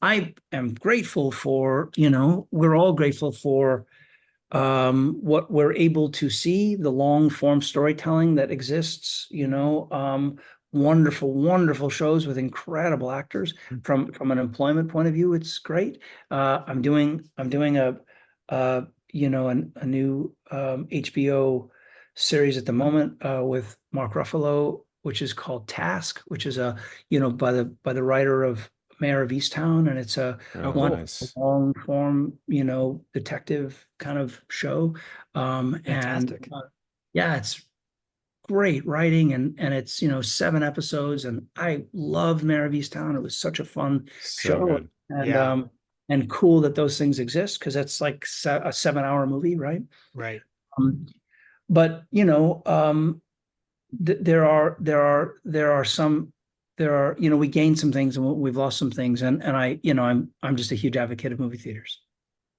A: I am grateful for, we're all grateful for what we're able to see, the long form storytelling that exists, wonderful shows with incredible actors. From an employment point of view, it's great. I'm doing a new HBO series at the moment with Mark Ruffalo, which is called Task, which is by the writer of Mayor of Easttown, and it's a long form detective kind of show.
B: Fantastic.
A: And it's great writing, and it's 7 episodes, and I loved Mayor of Easttown. It was such a fun show.
C: Good.
A: And and cool that those things exist, because that's like a 7-hour movie, right? But there are we gained some things and we've lost some things, and I'm just a huge advocate of movie theaters.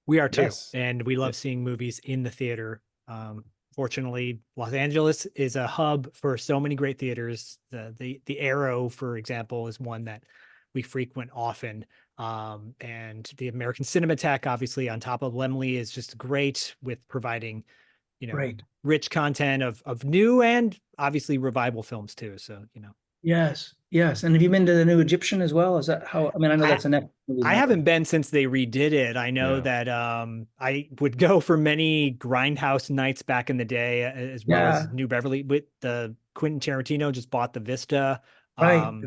B: We are too, and we love seeing movies in the theater. Fortunately, Los Angeles is a hub for so many great theaters. The Arrow, for example, is one that we frequent often. And the American Cinematheque, obviously, on top of Lemley, is just great with providing rich content of new and obviously revival films too. So,
A: Yes, yes. And have you been to the new Egyptian as well? Is that how? I mean, I know
B: I
A: that's a Netflix movie
B: I
A: now, but
B: haven't been since they redid it. I know
C: Yeah.
B: that I would go for many grindhouse nights back in the day, as well
A: yeah,
B: as New Beverly. With the Quentin Tarantino just bought the Vista.
A: right.
B: Um,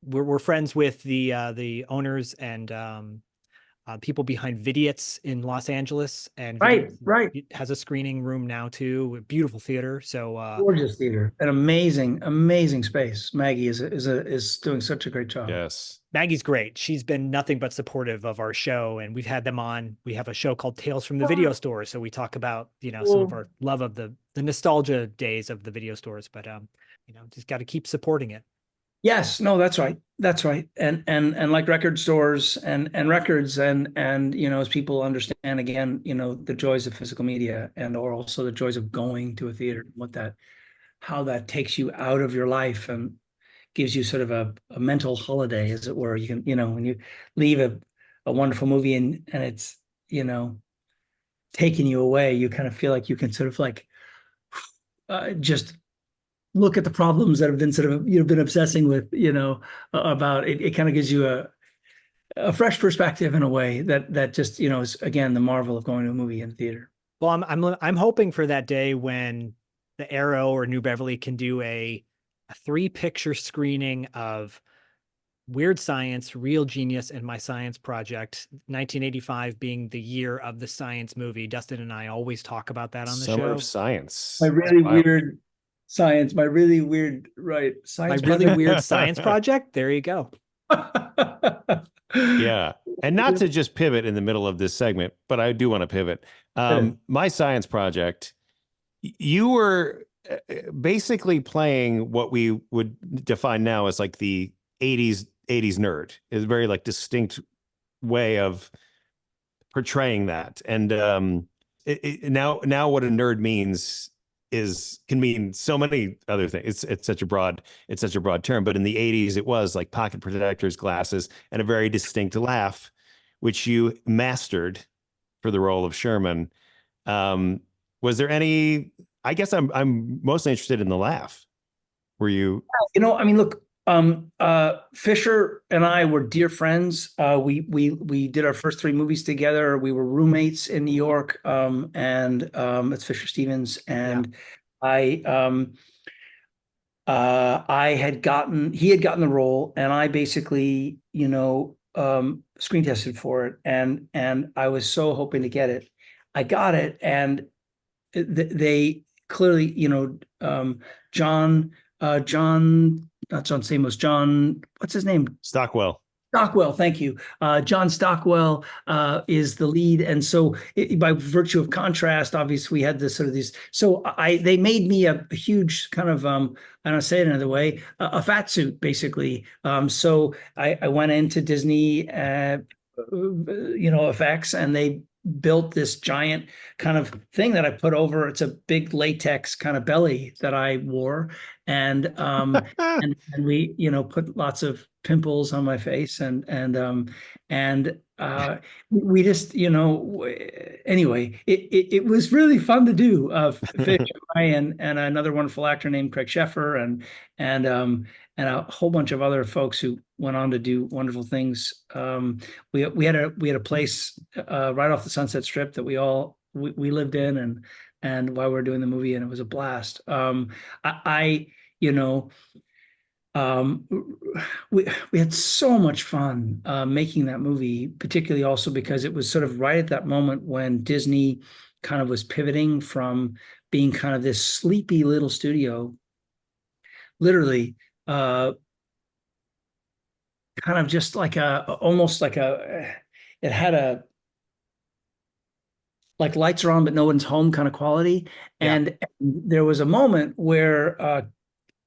B: we're friends with the owners and people behind Vidiot's in Los Angeles, and
A: Right,
B: Vidiot's
A: right.
B: has a screening room now too, a beautiful theater. So
A: Gorgeous theater, an amazing, amazing space. Maggie is doing such a great job.
C: Yes.
B: Maggie's great. She's been nothing but supportive of our show, and we've had them on. We have a show called Tales from the Video Store, so we talk about, some of
A: Cool.
B: our love of the nostalgia days of the video stores. But just got to keep supporting it.
A: Yes, no, that's right. That's right. And like record stores and records and as people understand again, the joys of physical media and or also the joys of going to a theater, how that takes you out of your life and gives you sort of a mental holiday, as it were. You can, when you leave a wonderful movie and it's, taking you away, you kind of feel like you can sort of like just look at the problems that have been sort of you've been obsessing with, about it. It kind of gives you a fresh perspective in a way that just, is again the marvel of going to a movie in theater.
B: Well, I'm hoping for that day when the Arrow or New Beverly can do a 3-picture screening of Weird Science, Real Genius, and My Science Project, 1985 being the year of the science movie. Dustin and I always talk about that on the
C: Summer
B: show.
C: of Science.
A: My really
C: Wow.
A: weird science, my really weird, right,
B: My
A: science
B: really
A: project.
B: weird science project. There you go.
C: Yeah. And not to just pivot in the middle of this segment, but I do want to pivot. My science project, you were basically playing what we would define now as like the 80s nerd. Is a very like distinct way of portraying that. And now what a nerd means can mean so many other things. It's such a broad term, but in the 80s it was like pocket protectors, glasses, and a very distinct laugh, which you mastered for the role of Sherman. Was there any, I guess I'm mostly interested in the laugh. Were you?
A: I mean, look, Fisher and I were dear friends. We did our first 3 movies together. We were roommates in New York. And it's Fisher Stevens. And he had gotten the role, and I basically, screen tested for it, and I was so hoping to get it. I got it, and they clearly, John, not John Stamos, John, what's his name?
C: Stockwell.
A: Stockwell, thank you. John Stockwell is the lead, and so by virtue of contrast, obviously we had this sort of these. So they made me a huge kind of I don't know, say it another way, a fat suit basically. So I went into Disney, effects, and they built this giant kind of thing that I put over. It's a big latex kind of belly that I wore, and and we put lots of pimples on my face, and we just anyway, it was really fun to do. Fish and another wonderful actor named Craig Sheffer, and a whole bunch of other folks who went on to do wonderful things. We had a place right off the Sunset Strip that we lived in, and while we were doing the movie, and it was a blast. I we had so much fun making that movie, particularly also because it was sort of right at that moment when Disney kind of was pivoting from being kind of this sleepy little studio, literally kind of just like almost like it had a like lights are on but no one's home kind of quality.
B: Yeah.
A: And there was a moment where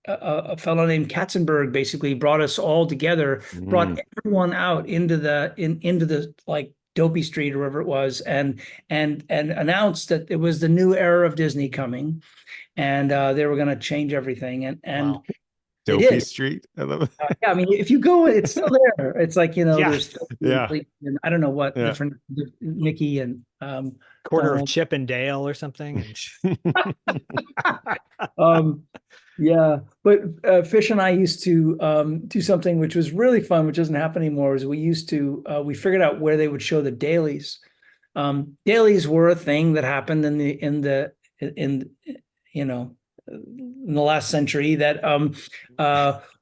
A: a fellow named Katzenberg basically brought us all together, brought everyone out into the like Dopey Street or wherever it was, and announced that it was the new era of Disney coming, and they were going to change everything, and
B: Wow.
A: they
C: Dopey
A: did.
C: Street. I love it.
A: Yeah, I mean, if you go, it's still there. It's like
B: Yeah.
A: there's still and I don't know what different Mickey and
B: Corner of
A: Donald.
B: Chip and Dale or something.
A: Um, Yeah, but Fish and I used to do something which was really fun, which doesn't happen anymore. Is we used to we figured out where they would show the dailies. Dailies were a thing that happened in you know in the last century that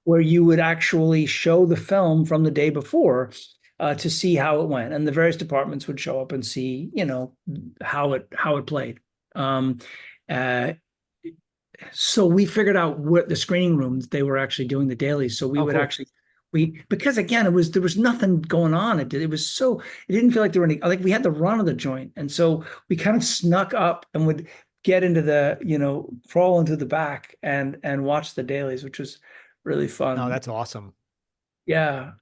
A: where you would actually show the film from the day before to see how it went, and the various departments would show up and see how it played. Uh, so we figured out what the screening rooms they were actually doing the dailies. So we
B: Oh,
A: would
B: cool.
A: actually because again there was nothing going on. It was so it didn't feel like there were any like we had the run of the joint, and so we kind of snuck up and would get into the crawl into the back and watch the dailies, which was really
B: No,
A: fun.
B: that's awesome.
A: Yeah,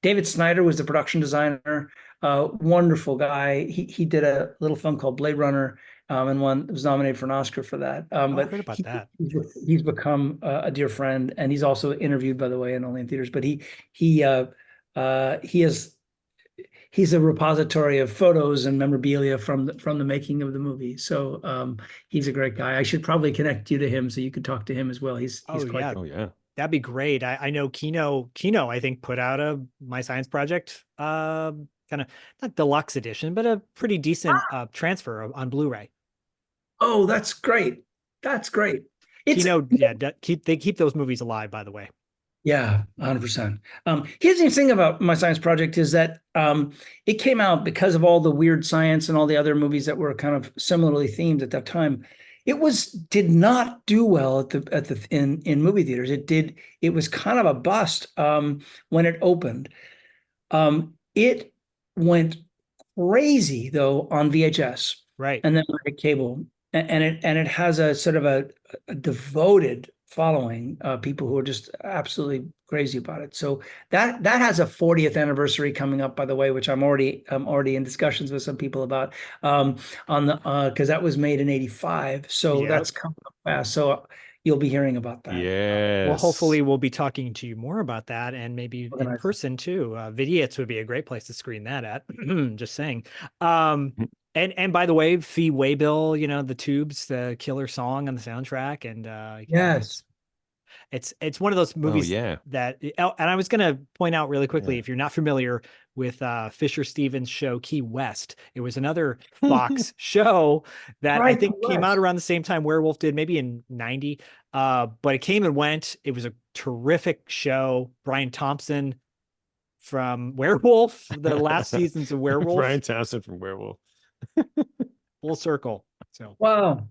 A: David Snyder was the production designer. Wonderful guy. He did a little film called Blade Runner, and was nominated for an Oscar for that.
B: Oh, I
A: But
B: heard about that.
A: he's become a dear friend, and he's also interviewed, by the way, in Only in Theaters. But he he has he's a repository of photos and memorabilia from the making of the movie. So he's a great guy. I should probably connect you to him so you could talk to him as well. He's
B: Oh,
A: quite
B: yeah.
C: Oh yeah.
B: That'd be great. I know Kino, I think, put out a My Science Project kind of not deluxe edition, but a pretty decent transfer on Blu-ray.
A: Oh, that's great. That's great. It's
B: Kino, yeah, they keep those movies alive, by the way.
A: Yeah, 100%. Here's the thing about My Science Project is that it came out because of all the weird science and all the other movies that were kind of similarly themed at that time. Did not do well in movie theaters. It was kind of a bust when it opened. It went crazy though on VHS
B: Right.
A: and then on cable, and it has a sort of a devoted following, people who are just absolutely crazy about it. So that has a 40th anniversary coming up, by the way, which I'm already in discussions with some people about, on the because that was made in '85, so
B: Yep.
A: that's coming up fast. So you'll be hearing about that.
B: Well,
C: Yes.
B: hopefully we'll be talking to you more about that and maybe in
A: Organize that.
B: person too. Vidiots would be a great place to screen that at. Just saying. And by the way, Fee Waybill, the Tubes, the killer song on the soundtrack, and
A: Yes.
B: it's one of those
C: Oh
B: movies
C: yeah.
B: that, and I was going to point out really quickly,
C: Yeah.
B: if you're not familiar with Fisher Stevens' show Key West, it was another Fox show that I
A: Right,
B: think came out
A: West.
B: around the same time Werewolf did, maybe in '90. But it came and went. It was a terrific show. Brian Thompson from Werewolf, the last seasons of Werewolf,
C: Brian Thompson from Werewolf.
B: full circle. So,
A: Wow.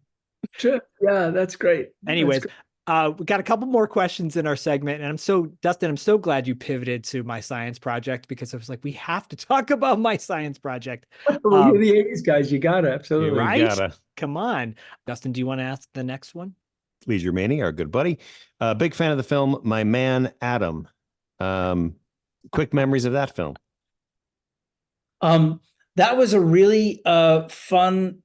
A: Sure. Yeah, that's great.
B: anyways, we got a couple more questions in our segment, and Dustin, I'm so glad you pivoted to My Science Project, because I was like, we have to talk about My Science Project.
A: Well, you're the '80s guys. You gotta absolutely.
C: We
B: Right?
C: gotta.
B: Come on, Dustin, do you want to ask the next one?
C: Leisure Manny, our good buddy. Big fan of the film My Man Adam. Quick memories of that film.
A: That was a really fun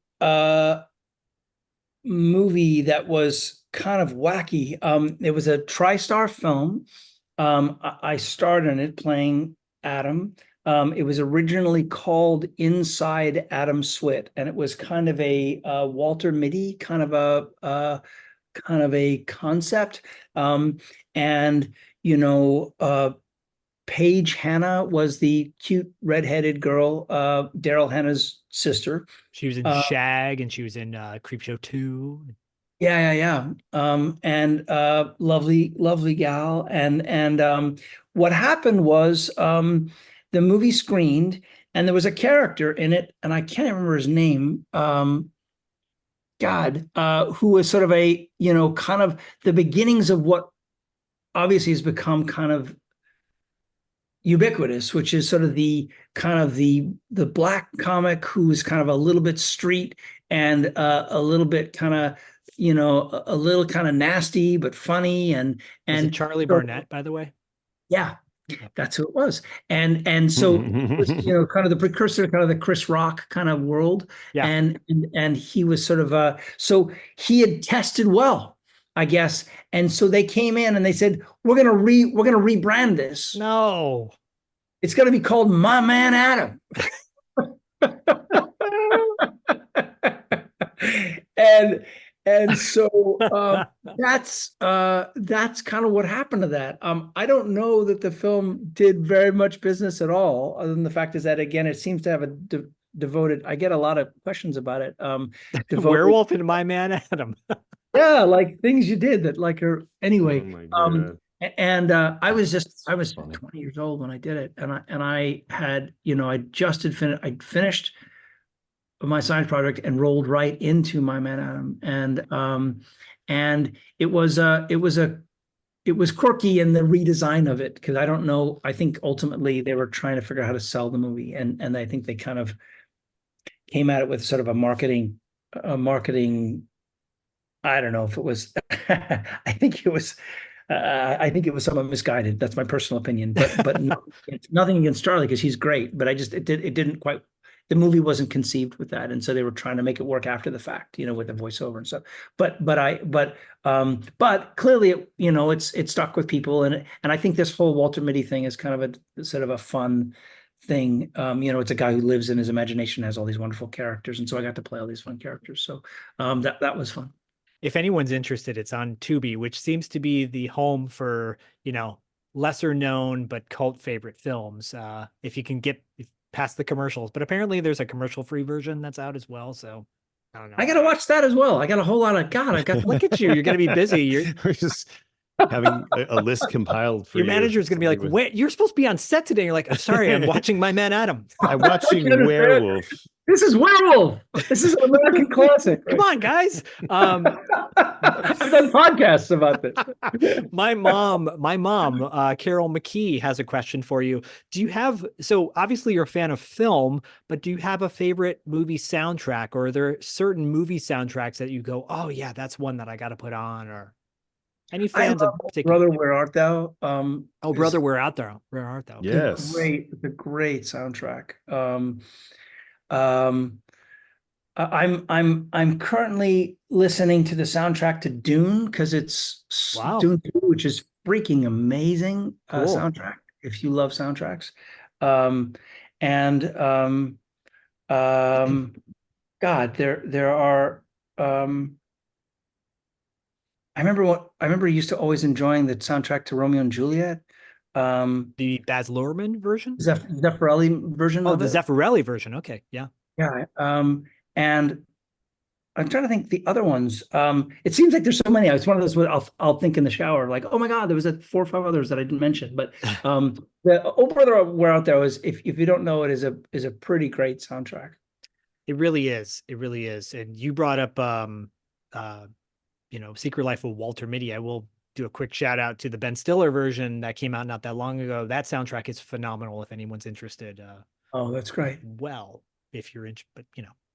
A: movie that was kind of wacky. It was a TriStar film. I starred in it playing Adam. It was originally called Inside Adam Swit, and it was kind of a Walter Mitty kind of a concept. And Paige Hannah was the cute redheaded girl, Daryl Hannah's sister.
B: She was in Shag, and she was in Creepshow 2.
A: Yeah. And lovely gal. And what happened was the movie screened, and there was a character in it, and I can't remember his name. Who was sort of a, kind of the beginnings of what obviously has become kind of ubiquitous, which is sort of the black comic who's kind of a little bit street and a little bit kind of a little kind of nasty but funny and
B: Was it Charlie Barnett, by the way?
A: Yeah, that's who it was. And so it was, kind of the precursor, kind of the Chris Rock kind of world.
B: Yeah.
A: And he was sort of so he had tested well, I guess. And so they came in and they said, we're gonna rebrand this.
B: No.
A: It's gonna be called My Man Adam. and And so that's kind of what happened to that. I don't know that the film did very much business at all, other than the fact is that, again, it seems to have a devoted. I get a lot of questions about it. Devoted,
B: Werewolf and My Man Adam.
A: yeah, like things you did that like are anyway.
C: Oh my God.
A: And I was
C: Funny.
A: 20 years old when I did it, and I had, I'd finished my science project and rolled right into My Man Adam, and it was quirky in the redesign of it, because I don't know, I think ultimately they were trying to figure out how to sell the movie, and I think they kind of came at it with sort of a marketing. I don't know if it was. I think it was. I think it was somewhat misguided. That's my personal opinion. But nothing against Charlie, because he's great. But it didn't quite. The movie wasn't conceived with that, and so they were trying to make it work after the fact, with the voiceover and stuff. But clearly, it stuck with people, and I think this whole Walter Mitty thing is kind of a sort of a fun thing. It's a guy who lives in his imagination, has all these wonderful characters, and so I got to play all these fun characters. So that was fun.
B: If anyone's interested, it's on Tubi, which seems to be the home for, lesser known but cult favorite films. If you can get past the commercials, but apparently there's a commercial-free version that's out as well. So I don't know.
A: I got to watch that as well. I got a whole lot of God. I got
B: Look at you. You're going to be busy.
C: We're just having a list compiled for
B: your
C: you.
B: manager's going to be like, "Wait, you're supposed to be on set today." You're like, "Oh, sorry, I'm watching My Man Adam."
C: I'm watching Werewolf.
A: This is Werewolf. This is an American classic.
B: Come on, guys.
A: I've done podcasts about this.
B: My mom, Carol McKee, has a question for you. Do you have, so obviously you're a fan of film, but do you have a favorite movie soundtrack, or are there certain movie soundtracks that you go, oh yeah, that's one that I got to put on, or any fans of particular?
A: Brother, Where Art Thou?
B: Brother, Where Art Thou? Where Art Thou?
C: Yes.
A: It's a great soundtrack. I'm currently listening to the soundtrack to Dune, because it's Dune 2, which is freaking amazing.
B: Cool.
A: Soundtrack, if you love soundtracks. God, there are I remember used to always enjoying the soundtrack to Romeo and Juliet.
B: The Baz Luhrmann version?
A: Zeffirelli version.
B: Oh, the Zeffirelli version. Okay. Yeah.
A: Yeah. And I'm trying to think the other ones. It seems like there's so many. It's one of those I'll think in the shower, like, oh my God, there was 4 or 5 others that I didn't mention. But the Oh Brother, Where Art Thou is, if you don't know it, is a pretty great soundtrack.
B: It really is. It really is. And you brought up Secret Life of Walter Mitty. I will do a quick shout out to the Ben Stiller version that came out not that long ago. That soundtrack is phenomenal if anyone's interested.
A: Oh, that's great.
B: Well, if you're interested, but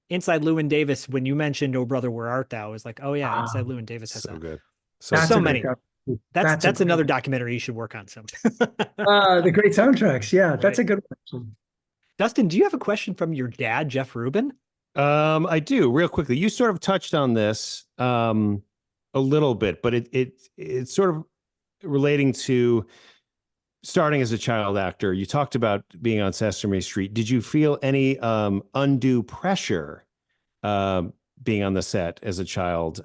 B: Inside Llewyn Davis, when you mentioned Oh Brother, Where Art Thou, is like, oh yeah, Inside Llewyn Davis has
C: so good.
B: So many. That's another documentary you should work on some.
A: The great soundtracks. Yeah, right. That's a good one.
B: Dustin, do you have a question from your dad, Jeff Rubin?
C: I do, real quickly. You sort of touched on this a little bit, but it's sort of relating to starting as a child actor. You talked about being on Sesame Street. Did you feel any undue pressure being on the set as a child?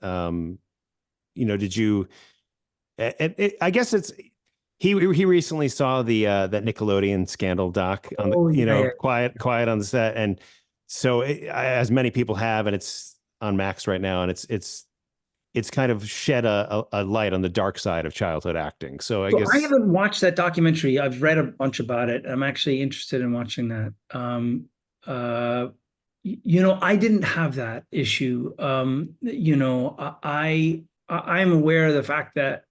C: Did you? I guess it's he recently saw the that Nickelodeon Scandal doc on Quiet on the Set, and so as many people have, and it's on Max right now, and it's kind of shed a light on the dark side of childhood acting. So I guess
A: I haven't watched that documentary. I've read a bunch about it. I'm actually interested in watching that. I didn't have that issue. I'm aware of the fact that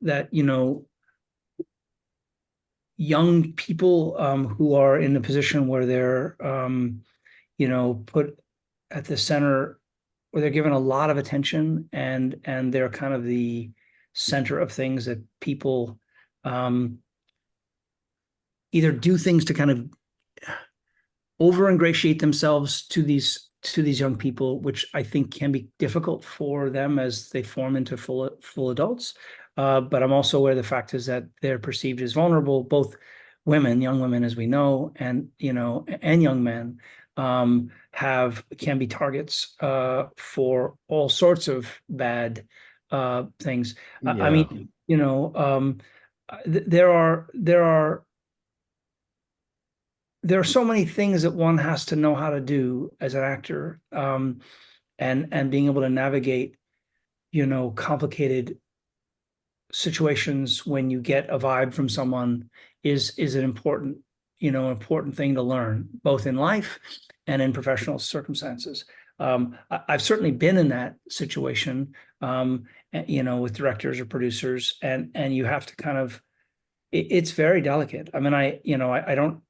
A: young people who are in a position where they're put at the center, where they're given a lot of attention, and they're kind of the center of things, that people either do things to kind of over ingratiate themselves to these young people, which I think can be difficult for them as they form into full adults. But I'm also aware the fact is that they're perceived as vulnerable, both young women, as we know, and young men. can be targets for all sorts of bad things. I mean, you know, there are so many things that one has to know how to do as an actor, and being able to navigate, you know, complicated situations when you get a vibe from someone is an important, you know, important thing to learn, both in life and in professional circumstances. I've certainly been in that situation, you know, with directors or producers, and you have to kind of, it's very delicate. I mean, I don't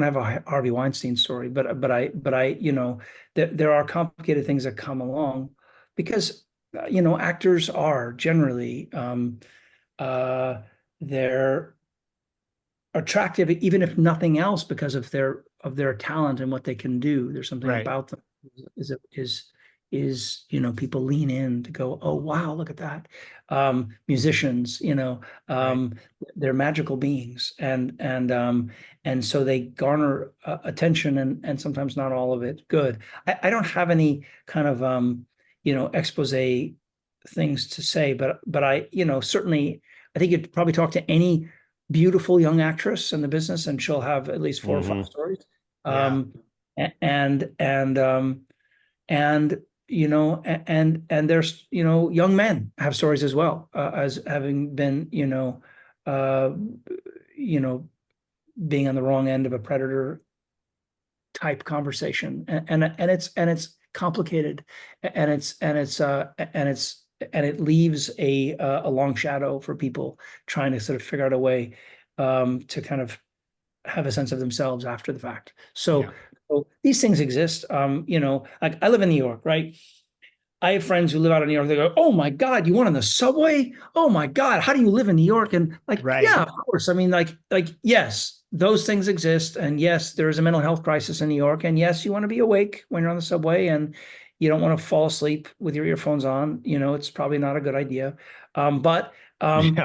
A: have a Harvey Weinstein story, but I, you know, there are complicated things that come along because, you know, actors are generally, they're attractive, even if nothing else, because of their talent and what they can do. There's something about them is, you know, people lean in to go, oh, wow, look at that. Musicians, you know, they're magical beings, and so they garner attention, and sometimes not all of it good. I don't have any kind of, you know, expose things to say, but I, you know, certainly I think you'd probably talk to any beautiful young actress in the business, and she'll have at least 4 or 5 stories. And you know, and there's, you know, young men have stories as well, as having been, you know, being on the wrong end of a predator type conversation, and it's complicated, and it leaves a long shadow for people trying to sort of figure out a way to kind of have a sense of themselves after the fact. So these things exist. You know, like I live in New York, right? I have friends who live out in New York. They go, "Oh my God, you went on the subway? Oh my God, how do you live in New York?" And like, yeah, of course. I mean, like, yes, those things exist, and yes, there is a mental health crisis in New York, and yes, you want to be awake when you're on the subway, and you don't want to fall asleep with your earphones on. You know, it's probably not a good idea. But I'm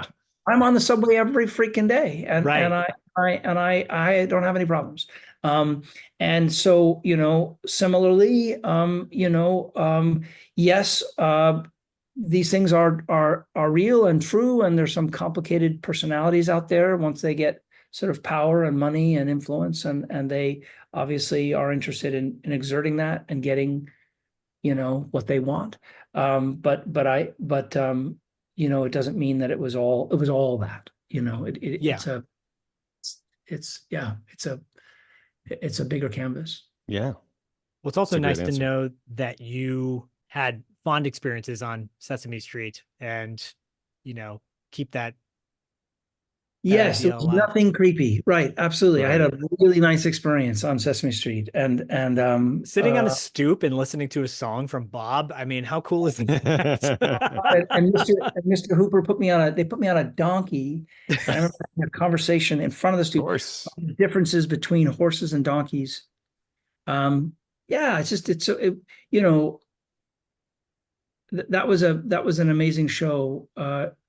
A: on the subway every freaking day, and I don't have any problems. And so, you know, similarly, you know, yes, these things are real and true, and there's some complicated personalities out there once they get sort of power and money and influence, and they obviously are interested in exerting that and getting, you know, what they want. But you know, it doesn't mean that it was all that, you know, it's a bigger canvas.
C: Yeah.
B: Well, it's also nice to know that you had fond experiences on Sesame Street, and, you know, keep that.
A: Yes, it was nothing creepy. Right. Absolutely. I had a really nice experience on Sesame Street, and
B: sitting on a stoop and listening to a song from Bob. I mean, how cool is that?
A: and Mr. Hooper put me on a donkey. And I remember having a conversation in front of the stoop.
C: Of course.
A: The differences between horses and donkeys. Yeah, you know, that was an amazing show.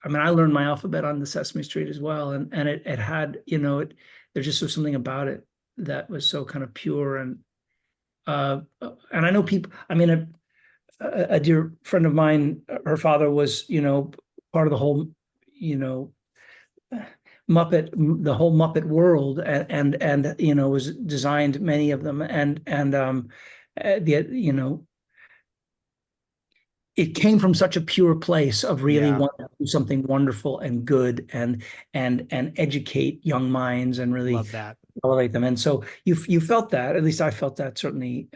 A: I mean, I learned my alphabet on the Sesame Street as well, and it had, you know, there just was something about it that was so kind of pure, and I know people. I mean, a dear friend of mine, her father was, you know, part of the whole, you know, the whole Muppet world, and you know, was designed many of them, and you know, it came from such a pure place of really wanting to do something wonderful and good, and educate young minds, and really elevate them. And so you felt that, at least I felt that, certainly,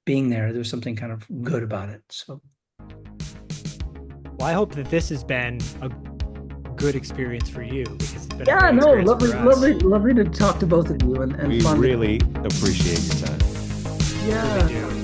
A: being there. There was something kind of good about it. So,
B: well, I hope that this has been a good experience for you, because it's been
A: lovely to talk to both of you, and
C: we
A: fun.
C: Really appreciate your time.
A: Yeah.
B: Really do.